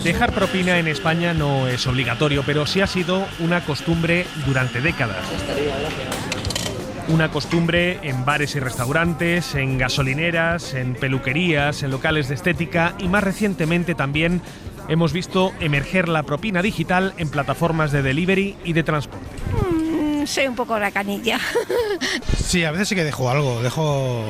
dejar propina en España no es obligatorio, pero sí ha sido una costumbre durante décadas. Una costumbre en bares y restaurantes, en gasolineras, en peluquerías, en locales de estética, y más recientemente también hemos visto emerger la propina digital en plataformas de delivery y de transporte. Soy un poco racanilla. Sí, a veces sí que dejo algo, dejo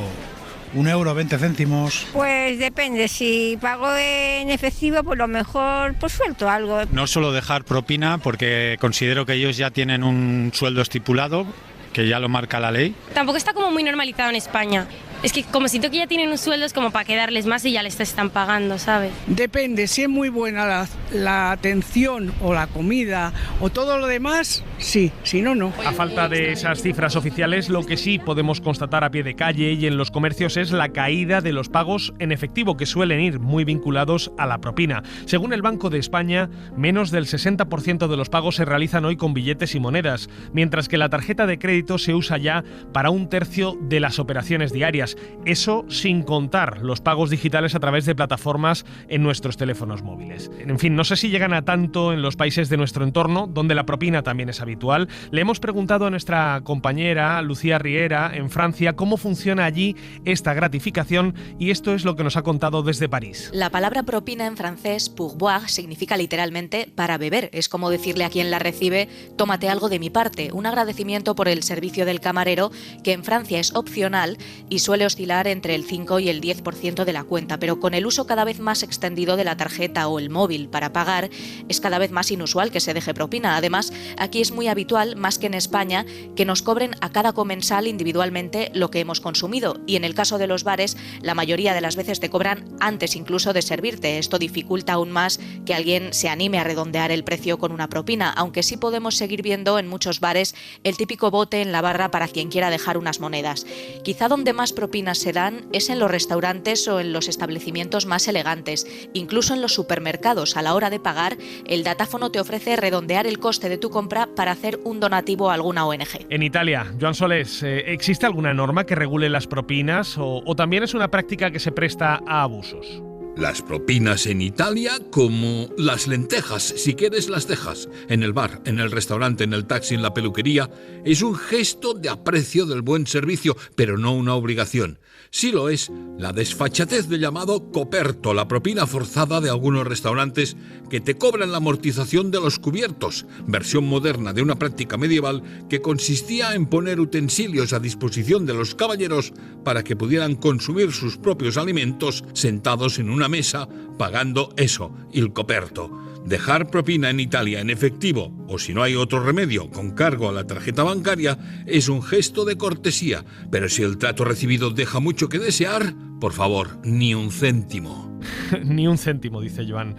€1, 20 céntimos. Pues depende, si pago en efectivo, pues lo mejor pues suelto algo. No suelo dejar propina porque considero que ellos ya tienen un sueldo estipulado, que ya lo marca la ley. Tampoco está como muy normalizado en España. Es que como siento que ya tienen un sueldo, es como para quedarles más y ya les están pagando, ¿sabes? Depende, si es muy buena la atención o la comida o todo lo demás, sí, si no, no. A falta de esas cifras oficiales, lo que sí podemos constatar a pie de calle y en los comercios es la caída de los pagos en efectivo, que suelen ir muy vinculados a la propina. Según el Banco de España, menos del 60% de los pagos se realizan hoy con billetes y monedas, mientras que la tarjeta de crédito se usa ya para 1/3 de las operaciones diarias. Eso sin contar los pagos digitales a través de plataformas en nuestros teléfonos móviles. En fin, no sé si llegan a tanto en los países de nuestro entorno, donde la propina también es habitual. Le hemos preguntado a nuestra compañera Lucía Riera en Francia cómo funciona allí esta gratificación, y esto es lo que nos ha contado desde París. La palabra propina en francés, pourboire, significa literalmente para beber. Es como decirle a quien la recibe, tómate algo de mi parte, un agradecimiento por el servicio del camarero, que en Francia es opcional y suele oscilar entre el 5 y el 10% de la cuenta, pero con el uso cada vez más extendido de la tarjeta o el móvil para pagar, es cada vez más inusual que se deje propina. Además, aquí es muy habitual, más que en España, que nos cobren a cada comensal individualmente lo que hemos consumido, y en el caso de los bares, la mayoría de las veces te cobran antes incluso de servirte. Esto dificulta aún más que alguien se anime a redondear el precio con una propina, aunque sí podemos seguir viendo en muchos bares el típico bote en la barra para quien quiera dejar unas monedas. Quizá donde más propinas se dan es en los restaurantes o en los establecimientos más elegantes. Incluso en los supermercados, a la hora de pagar, el datáfono te ofrece redondear el coste de tu compra para hacer un donativo a alguna ONG. En Italia, Joan Solés, ¿existe alguna norma que regule las propinas o también es una práctica que se presta a abusos? Las propinas en Italia, como las lentejas, si quieres las dejas, en el bar, en el restaurante, en el taxi, en la peluquería, es un gesto de aprecio del buen servicio, pero no una obligación. Sí lo es la desfachatez del llamado coperto, la propina forzada de algunos restaurantes que te cobran la amortización de los cubiertos, versión moderna de una práctica medieval que consistía en poner utensilios a disposición de los caballeros para que pudieran consumir sus propios alimentos sentados en una mesa, pagando eso, il coperto. Dejar propina en Italia en efectivo, o si no hay otro remedio, con cargo a la tarjeta bancaria, es un gesto de cortesía, pero si el trato recibido deja mucho que desear, por favor, ni un céntimo. Ni un céntimo, dice Joan.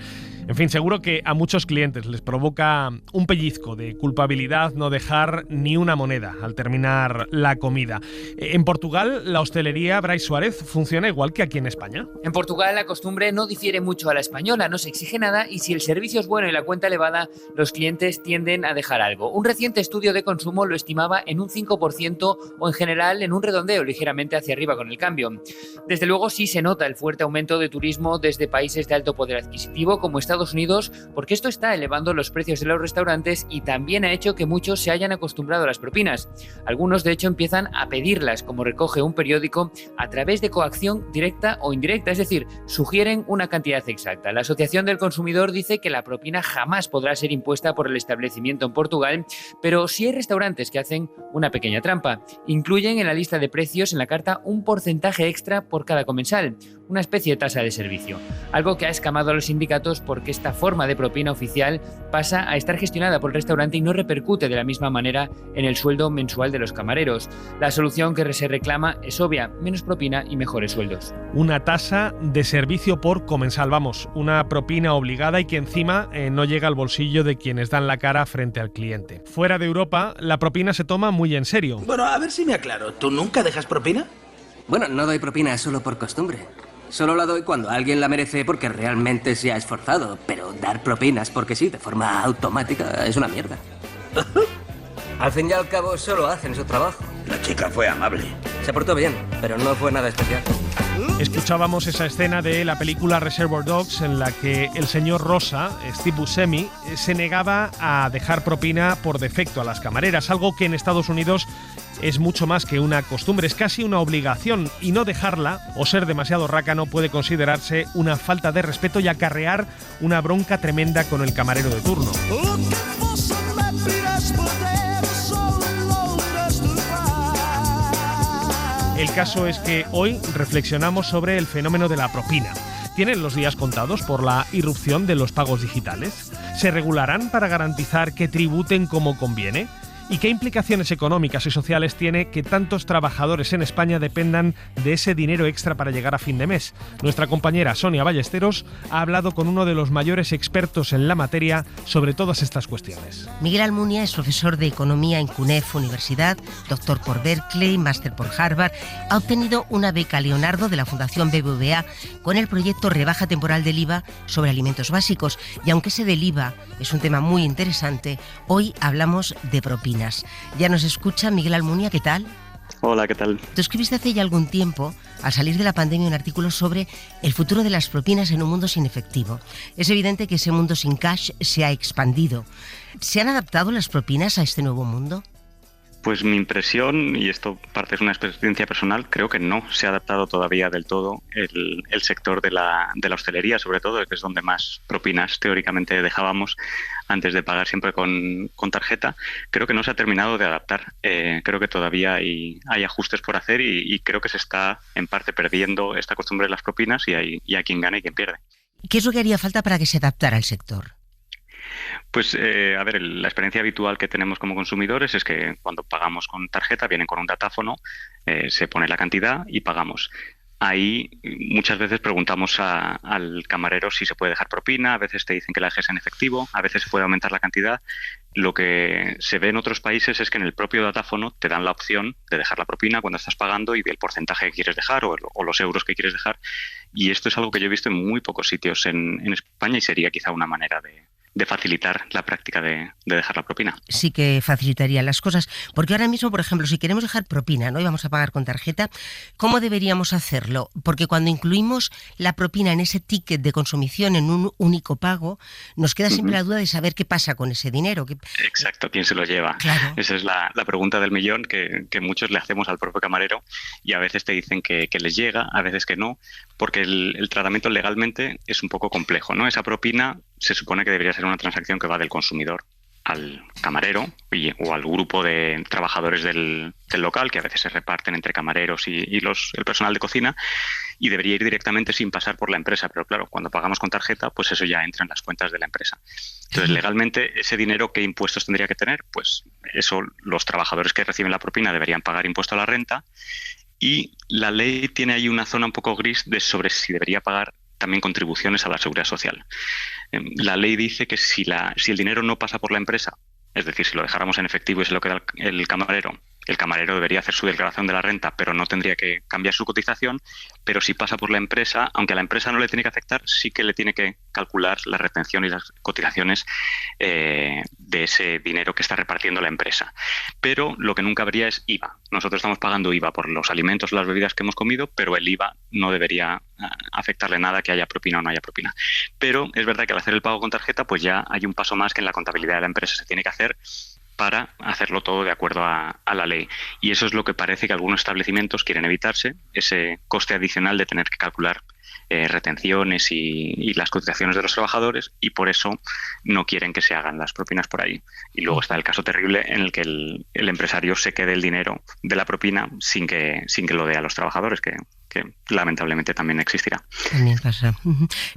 En fin, seguro que a muchos clientes les provoca un pellizco de culpabilidad no dejar ni una moneda al terminar la comida. En Portugal, la hostelería, Brais Suárez, funciona igual que aquí en España. En Portugal la costumbre no difiere mucho a la española, no se exige nada y si el servicio es bueno y la cuenta elevada, los clientes tienden a dejar algo. Un reciente estudio de consumo lo estimaba en un 5% o en general en un redondeo ligeramente hacia arriba con el cambio. Desde luego sí se nota el fuerte aumento de turismo desde países de alto poder adquisitivo como Estados Unidos, porque esto está elevando los precios de los restaurantes y también ha hecho que muchos se hayan acostumbrado a las propinas. Algunos de hecho empiezan a pedirlas, como recoge un periódico, a través de coacción directa o indirecta, es decir, sugieren una cantidad exacta. La Asociación del Consumidor dice que la propina jamás podrá ser impuesta por el establecimiento en Portugal, pero sí hay restaurantes que hacen una pequeña trampa. Incluyen en la lista de precios en la carta un porcentaje extra por cada comensal, una especie de tasa de servicio, algo que ha escamado a los sindicatos porque esta forma de propina oficial pasa a estar gestionada por el restaurante y no repercute de la misma manera en el sueldo mensual de los camareros. La solución que se reclama es obvia, menos propina y mejores sueldos. Una tasa de servicio por comensal, vamos, una propina obligada y que encima no llega al bolsillo de quienes dan la cara frente al cliente. Fuera de Europa, la propina se toma muy en serio. Bueno, a ver si me aclaro, ¿tú nunca dejas propina? Bueno, no doy propina solo por costumbre. Solo la doy cuando alguien la merece porque realmente se ha esforzado, pero dar propinas porque sí, de forma automática, es una mierda. Al fin y al cabo, solo hacen su trabajo. La chica fue amable. Se portó bien, pero no fue nada especial. Escuchábamos esa escena de la película Reservoir Dogs en la que el señor Rosa, Steve Buscemi, se negaba a dejar propina por defecto a las camareras, algo que en Estados Unidos es mucho más que una costumbre, es casi una obligación, y no dejarla o ser demasiado rácano puede considerarse una falta de respeto y acarrear una bronca tremenda con el camarero de turno. El caso es que hoy reflexionamos sobre el fenómeno de la propina. ¿Tienen los días contados por la irrupción de los pagos digitales? ¿Se regularán para garantizar que tributen como conviene? ¿Y qué implicaciones económicas y sociales tiene que tantos trabajadores en España dependan de ese dinero extra para llegar a fin de mes? Nuestra compañera Sonia Ballesteros ha hablado con uno de los mayores expertos en la materia sobre todas estas cuestiones. Miguel Almunia es profesor de Economía en CUNEF Universidad, doctor por Berkeley, máster por Harvard. Ha obtenido una beca Leonardo de la Fundación BBVA con el proyecto Rebaja Temporal del IVA sobre alimentos básicos. Y aunque ese del IVA es un tema muy interesante, hoy hablamos de propina. Ya nos escucha Miguel Almunia, ¿qué tal? Hola, ¿qué tal? Tú escribiste hace ya algún tiempo, al salir de la pandemia, un artículo sobre el futuro de las propinas en un mundo sin efectivo. Es evidente que ese mundo sin cash se ha expandido. ¿Se han adaptado las propinas a este nuevo mundo? Pues mi impresión, y esto parte de una experiencia personal, creo que no se ha adaptado todavía del todo el sector de la hostelería, sobre todo, que es donde más propinas teóricamente dejábamos antes de pagar siempre con tarjeta. Creo que no se ha terminado de adaptar. Creo que todavía hay ajustes por hacer y creo que se está en parte perdiendo esta costumbre de las propinas y hay quien gana y quien pierde. ¿Qué es lo que haría falta para que se adaptara el sector? Pues, a ver, la experiencia habitual que tenemos como consumidores es que cuando pagamos con tarjeta vienen con un datáfono, se pone la cantidad y pagamos. Ahí muchas veces preguntamos al camarero si se puede dejar propina, a veces te dicen que la dejes en efectivo, a veces se puede aumentar la cantidad. Lo que se ve en otros países es que en el propio datáfono te dan la opción de dejar la propina cuando estás pagando y el porcentaje que quieres dejar o los euros que quieres dejar. Y esto es algo que yo he visto en muy pocos sitios en España y sería quizá una manera facilitar la práctica de dejar la propina. Sí que facilitaría las cosas, porque ahora mismo, por ejemplo, si queremos dejar propina, ¿no?, y vamos a pagar con tarjeta, ¿cómo deberíamos hacerlo? Porque cuando incluimos la propina en ese ticket de consumición en un único pago, nos queda siempre la duda de saber qué pasa con ese dinero. Exacto, ¿quién se lo lleva? Claro. Esa es la pregunta del millón que muchos le hacemos al propio camarero, y a veces te dicen que les llega, a veces que no, porque el tratamiento legalmente es un poco complejo, ¿no? Esa propina se supone que debería ser una transacción que va del consumidor al camarero o al grupo de trabajadores del local, que a veces se reparten entre camareros y el personal de cocina, y debería ir directamente sin pasar por la empresa. Pero claro, cuando pagamos con tarjeta, pues eso ya entra en las cuentas de la empresa. Entonces, legalmente, ese dinero, ¿qué impuestos tendría que tener? Pues eso, los trabajadores que reciben la propina deberían pagar impuesto a la renta, y la ley tiene ahí una zona un poco gris sobre si debería pagar también contribuciones a la seguridad social. La ley dice que si el dinero no pasa por la empresa, es decir, si lo dejáramos en efectivo y se lo queda el camarero debería hacer su declaración de la renta, pero no tendría que cambiar su cotización. Pero si pasa por la empresa, aunque a la empresa no le tiene que afectar, sí que le tiene que calcular la retención y las cotizaciones de ese dinero que está repartiendo la empresa. Pero lo que nunca habría es IVA. Nosotros estamos pagando IVA por los alimentos o las bebidas que hemos comido, pero el IVA no debería afectarle nada que haya propina o no haya propina. Pero es verdad que al hacer el pago con tarjeta, pues ya hay un paso más que en la contabilidad de la empresa se tiene que hacer para hacerlo todo de acuerdo a la ley. Y eso es lo que parece que algunos establecimientos quieren evitarse, ese coste adicional de tener que calcular retenciones y las cotizaciones de los trabajadores, y por eso no quieren que se hagan las propinas por ahí. Y luego está el caso terrible en el que el empresario se quede el dinero de la propina sin que lo dé a los trabajadores, que lamentablemente también existirá. También pasa.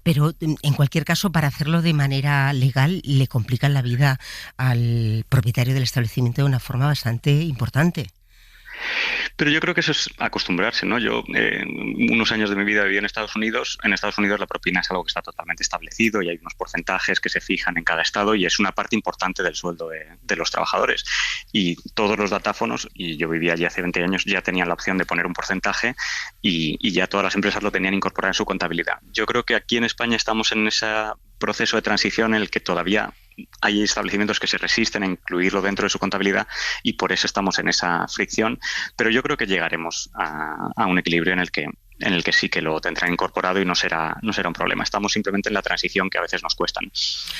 Pero en cualquier caso, para hacerlo de manera legal, le complican la vida al propietario del establecimiento de una forma bastante importante. Pero yo creo que eso es acostumbrarse, ¿no? Yo unos años de mi vida viví en Estados Unidos. En Estados Unidos la propina es algo que está totalmente establecido y hay unos porcentajes que se fijan en cada estado, y es una parte importante del sueldo de los trabajadores. Y todos los datáfonos, y yo vivía allí hace 20 años, ya tenían la opción de poner un porcentaje y ya todas las empresas lo tenían incorporado en su contabilidad. Yo creo que aquí en España estamos en ese proceso de transición en el que todavía hay establecimientos que se resisten a incluirlo dentro de su contabilidad, y por eso estamos en esa fricción. Pero yo creo que llegaremos a un equilibrio en el que sí que lo tendrán incorporado y no será un problema. Estamos simplemente en la transición que a veces nos cuestan,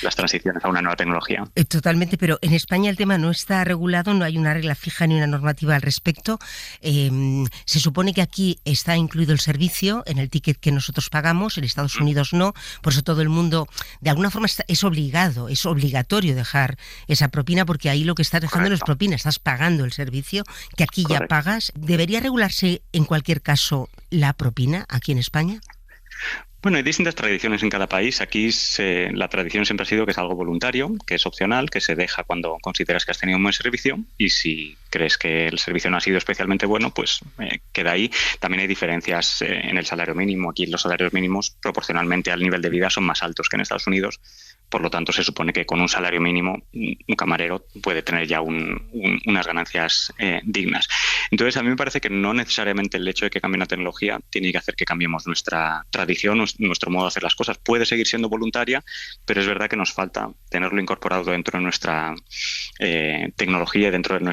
las transiciones a una nueva tecnología. Totalmente, pero en España el tema no está regulado, no hay una regla fija ni una normativa al respecto. Se supone que aquí está incluido el servicio en el ticket que nosotros pagamos, en Estados Unidos no, por eso todo el mundo, de alguna forma, es obligatorio dejar esa propina, porque ahí lo que estás dejando no es propina, estás pagando el servicio que aquí ya pagas. ¿Debería regularse en cualquier caso la propina aquí en España? Bueno, hay distintas tradiciones en cada país. Aquí la tradición siempre ha sido que es algo voluntario, que es opcional, que se deja cuando consideras que has tenido un buen servicio, y si crees que el servicio no ha sido especialmente bueno, pues queda ahí. También hay diferencias en el salario mínimo. Aquí los salarios mínimos, proporcionalmente al nivel de vida, son más altos que en Estados Unidos. Por lo tanto, se supone que con un salario mínimo un camarero puede tener ya unas ganancias dignas. Entonces, a mí me parece que no necesariamente el hecho de que cambie una tecnología tiene que hacer que cambiemos nuestra tradición, nuestro modo de hacer las cosas. Puede seguir siendo voluntaria, pero es verdad que nos falta tenerlo incorporado dentro de nuestra tecnología y dentro de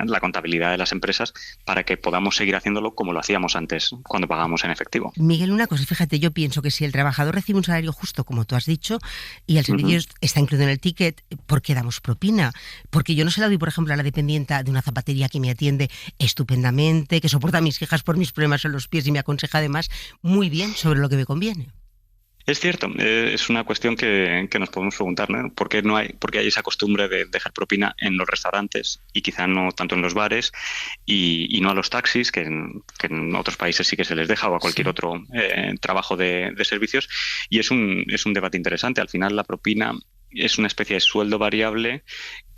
la contabilidad de las empresas, para que podamos seguir haciéndolo como lo hacíamos antes, cuando pagábamos en efectivo. Miguel, una cosa, fíjate, yo pienso que si el trabajador recibe un salario justo, como tú has dicho, y el servicio está incluido en el ticket, ¿por qué damos propina? Porque yo no se la doy, por ejemplo, a la dependienta de una zapatería que me atiende estupendamente, que soporta a mis quejas por mis problemas en los pies y me aconseja además muy bien sobre lo que me conviene. Es cierto, es una cuestión que nos podemos preguntar, ¿no? ¿Por qué hay esa costumbre de dejar propina en los restaurantes y quizá no tanto en los bares y no a los taxis, que en otros países sí que se les deja, o a cualquier otro trabajo de servicios? Y es un debate interesante. Al final, la propina es una especie de sueldo variable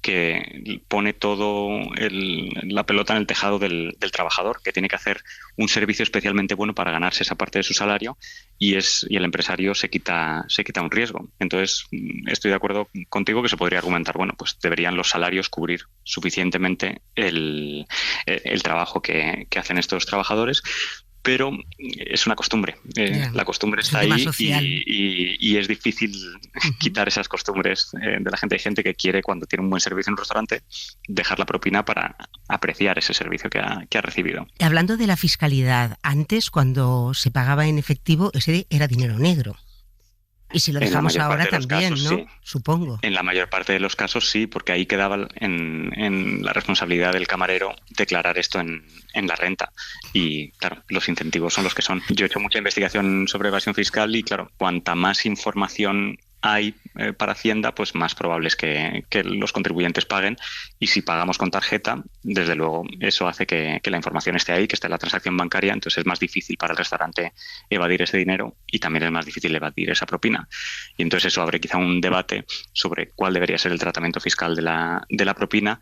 que pone todo la pelota en el tejado del trabajador, que tiene que hacer un servicio especialmente bueno para ganarse esa parte de su salario, y el empresario se quita un riesgo. Entonces, estoy de acuerdo contigo que se podría argumentar, bueno, pues deberían los salarios cubrir suficientemente el trabajo que hacen estos trabajadores, pero es una costumbre. La costumbre está ahí y es difícil quitar esas costumbres de la gente. Hay gente que quiere, cuando tiene un buen servicio en un restaurante, dejar la propina para apreciar ese servicio que ha recibido. Hablando de la fiscalidad, antes cuando se pagaba en efectivo, ese era dinero negro. Y si lo dejamos ahora también, casos, ¿no? Sí. Supongo. En la mayor parte de los casos sí, porque ahí quedaba en la responsabilidad del camarero declarar esto en la renta. Y claro, los incentivos son los que son. Yo he hecho mucha investigación sobre evasión fiscal y claro, cuanta más información hay para Hacienda, pues más probable es que los contribuyentes paguen, y si pagamos con tarjeta, desde luego eso hace que la información esté ahí, que esté en la transacción bancaria, entonces es más difícil para el restaurante evadir ese dinero y también es más difícil evadir esa propina. Y entonces eso abre quizá un debate sobre cuál debería ser el tratamiento fiscal de la propina,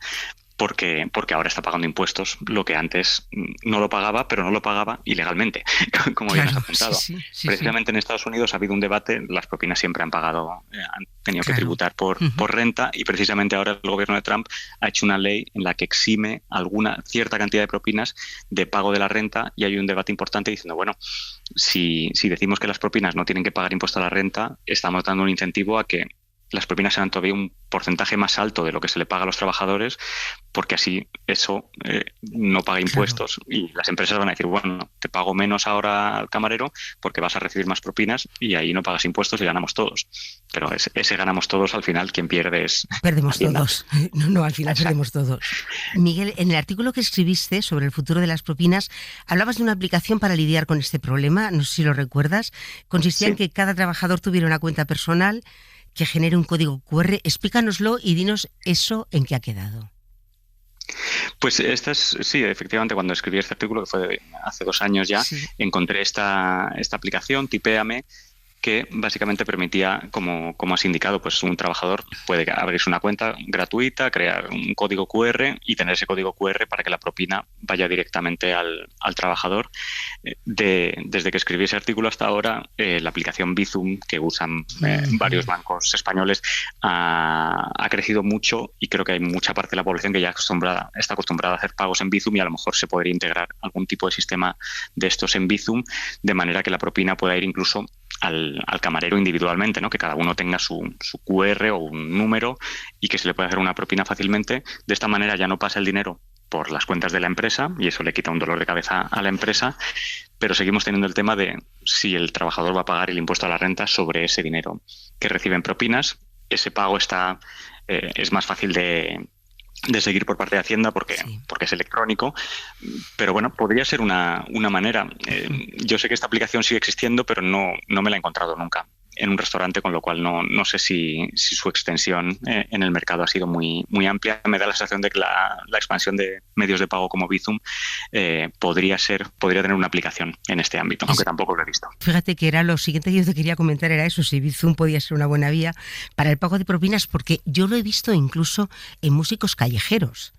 porque ahora está pagando impuestos, lo que antes no lo pagaba, pero no lo pagaba ilegalmente, como bien has apuntado. Sí, precisamente en Estados Unidos ha habido un debate, las propinas siempre han pagado, han tenido que tributar por renta, y precisamente ahora el gobierno de Trump ha hecho una ley en la que exime cierta cantidad de propinas de pago de la renta, y hay un debate importante diciendo, bueno, si decimos que las propinas no tienen que pagar impuesto a la renta, estamos dando un incentivo a que las propinas sean todavía un porcentaje más alto de lo que se le paga a los trabajadores, porque así eso no paga impuestos y las empresas van a decir, bueno, te pago menos ahora al camarero porque vas a recibir más propinas y ahí no pagas impuestos y ganamos todos. Pero ese ganamos todos, al final quien pierde es Perdemos Hacienda. Todos. No, al final perdemos todos. Miguel, en el artículo que escribiste sobre el futuro de las propinas, hablabas de una aplicación para lidiar con este problema, no sé si lo recuerdas. Consistía en que cada trabajador tuviera una cuenta personal que genere un código QR. Explícanoslo y dinos eso en qué ha quedado. Pues sí, efectivamente, cuando escribí este artículo, que fue hace 2 años ya, encontré esta aplicación, Tipéame, que básicamente permitía, como has indicado, pues un trabajador puede abrirse una cuenta gratuita, crear un código QR y tener ese código QR para que la propina vaya directamente al trabajador. Desde que escribí ese artículo hasta ahora, la aplicación Bizum, que usan varios bancos españoles, ha crecido mucho, y creo que hay mucha parte de la población que ya está acostumbrada a hacer pagos en Bizum, y a lo mejor se podría integrar algún tipo de sistema de estos en Bizum, de manera que la propina pueda ir incluso al camarero individualmente, ¿no? Que cada uno tenga su QR o un número y que se le pueda hacer una propina fácilmente. De esta manera ya no pasa el dinero por las cuentas de la empresa y eso le quita un dolor de cabeza a la empresa, pero seguimos teniendo el tema de si el trabajador va a pagar el impuesto a la renta sobre ese dinero que recibe en propinas. Ese pago es más fácil de seguir por parte de Hacienda porque es electrónico, pero bueno, podría ser una manera. Yo sé que esta aplicación sigue existiendo, pero no me la he encontrado nunca en un restaurante, con lo cual no sé si su extensión en el mercado ha sido muy, muy amplia. Me da la sensación de que la expansión de medios de pago como Bizum podría tener una aplicación en este ámbito, aunque tampoco lo he visto. Fíjate que era lo siguiente que yo te quería comentar, era eso, si Bizum podía ser una buena vía para el pago de propinas, porque yo lo he visto incluso en músicos callejeros.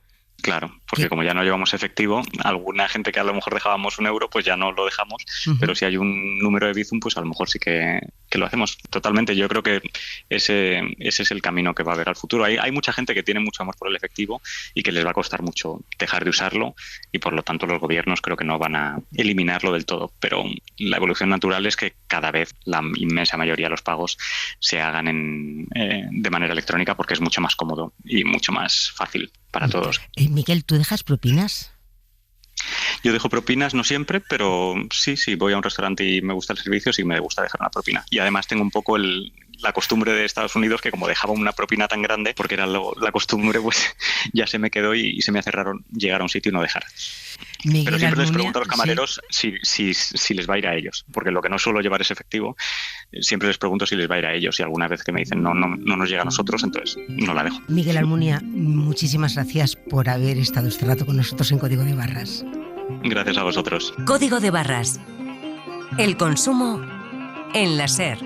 Claro, porque como ya no llevamos efectivo, alguna gente que a lo mejor dejábamos €1, pues ya no lo dejamos, pero si hay un número de Bizum, pues a lo mejor sí que lo hacemos totalmente. Yo creo que ese es el camino que va a haber al futuro. Hay mucha gente que tiene mucho amor por el efectivo y que les va a costar mucho dejar de usarlo, y por lo tanto los gobiernos creo que no van a eliminarlo del todo, pero la evolución natural es que cada vez la inmensa mayoría de los pagos se hagan de manera electrónica, porque es mucho más cómodo y mucho más fácil para todos. Miguel, ¿tú dejas propinas? Yo dejo propinas, no siempre, pero sí, voy a un restaurante y me gusta el servicio, sí me gusta dejar una propina. Y además tengo un poco la costumbre de Estados Unidos, que como dejaba una propina tan grande, porque era la costumbre, pues ya se me quedó y se me hace raro llegar a un sitio y no dejar. Miguel, pero siempre les pregunto a los camareros si les va a ir a ellos, porque lo que no suelo llevar es efectivo. Siempre les pregunto si les va a ir a ellos, y alguna vez que me dicen no nos llega a nosotros, entonces no la dejo. Miguel Almunia, muchísimas gracias por haber estado este rato con nosotros en Código de Barras. Gracias a vosotros. Código de Barras. El consumo en la SER.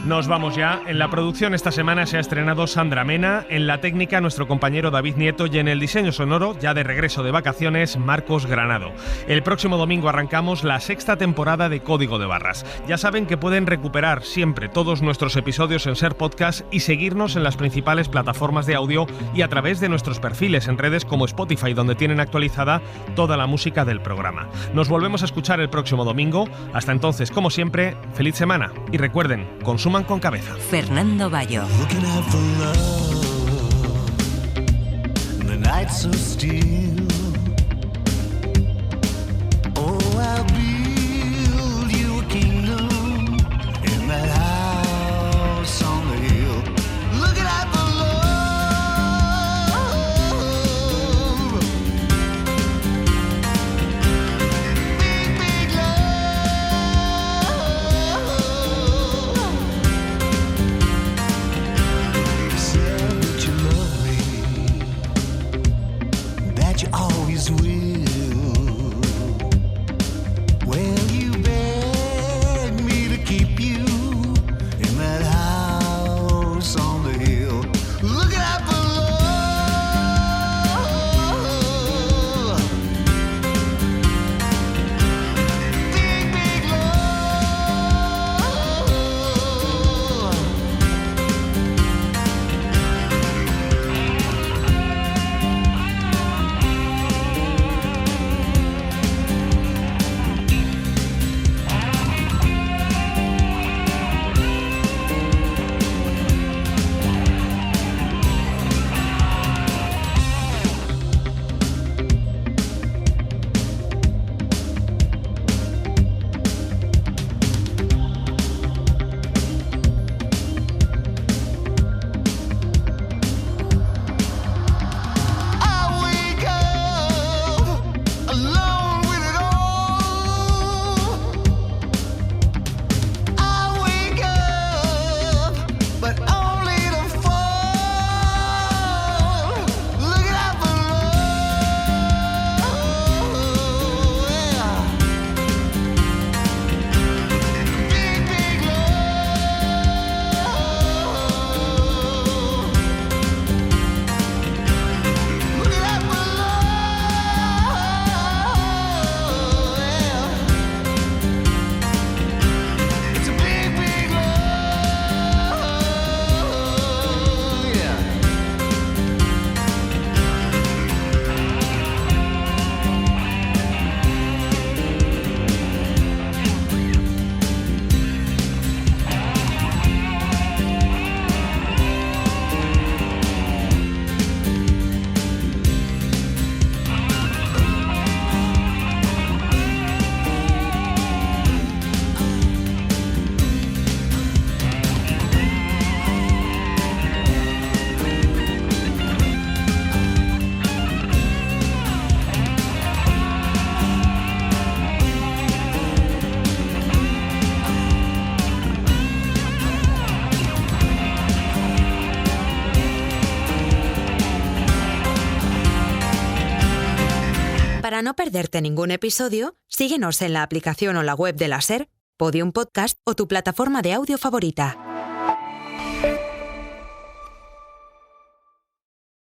Nos vamos ya. En la producción esta semana se ha estrenado Sandra Mena, en la técnica nuestro compañero David Nieto y en el diseño sonoro, ya de regreso de vacaciones, Marcos Granado. El próximo domingo arrancamos la 6ª temporada de Código de Barras. Ya saben que pueden recuperar siempre todos nuestros episodios en Ser Podcast y seguirnos en las principales plataformas de audio y a través de nuestros perfiles en redes como Spotify, donde tienen actualizada toda la música del programa. Nos volvemos a escuchar el próximo domingo. Hasta entonces, como siempre, feliz semana y recuerden, consuman con cabeza. Fernando Bayo. Para no perderte ningún episodio, síguenos en la aplicación o la web de la SER, Podium Podcast o tu plataforma de audio favorita.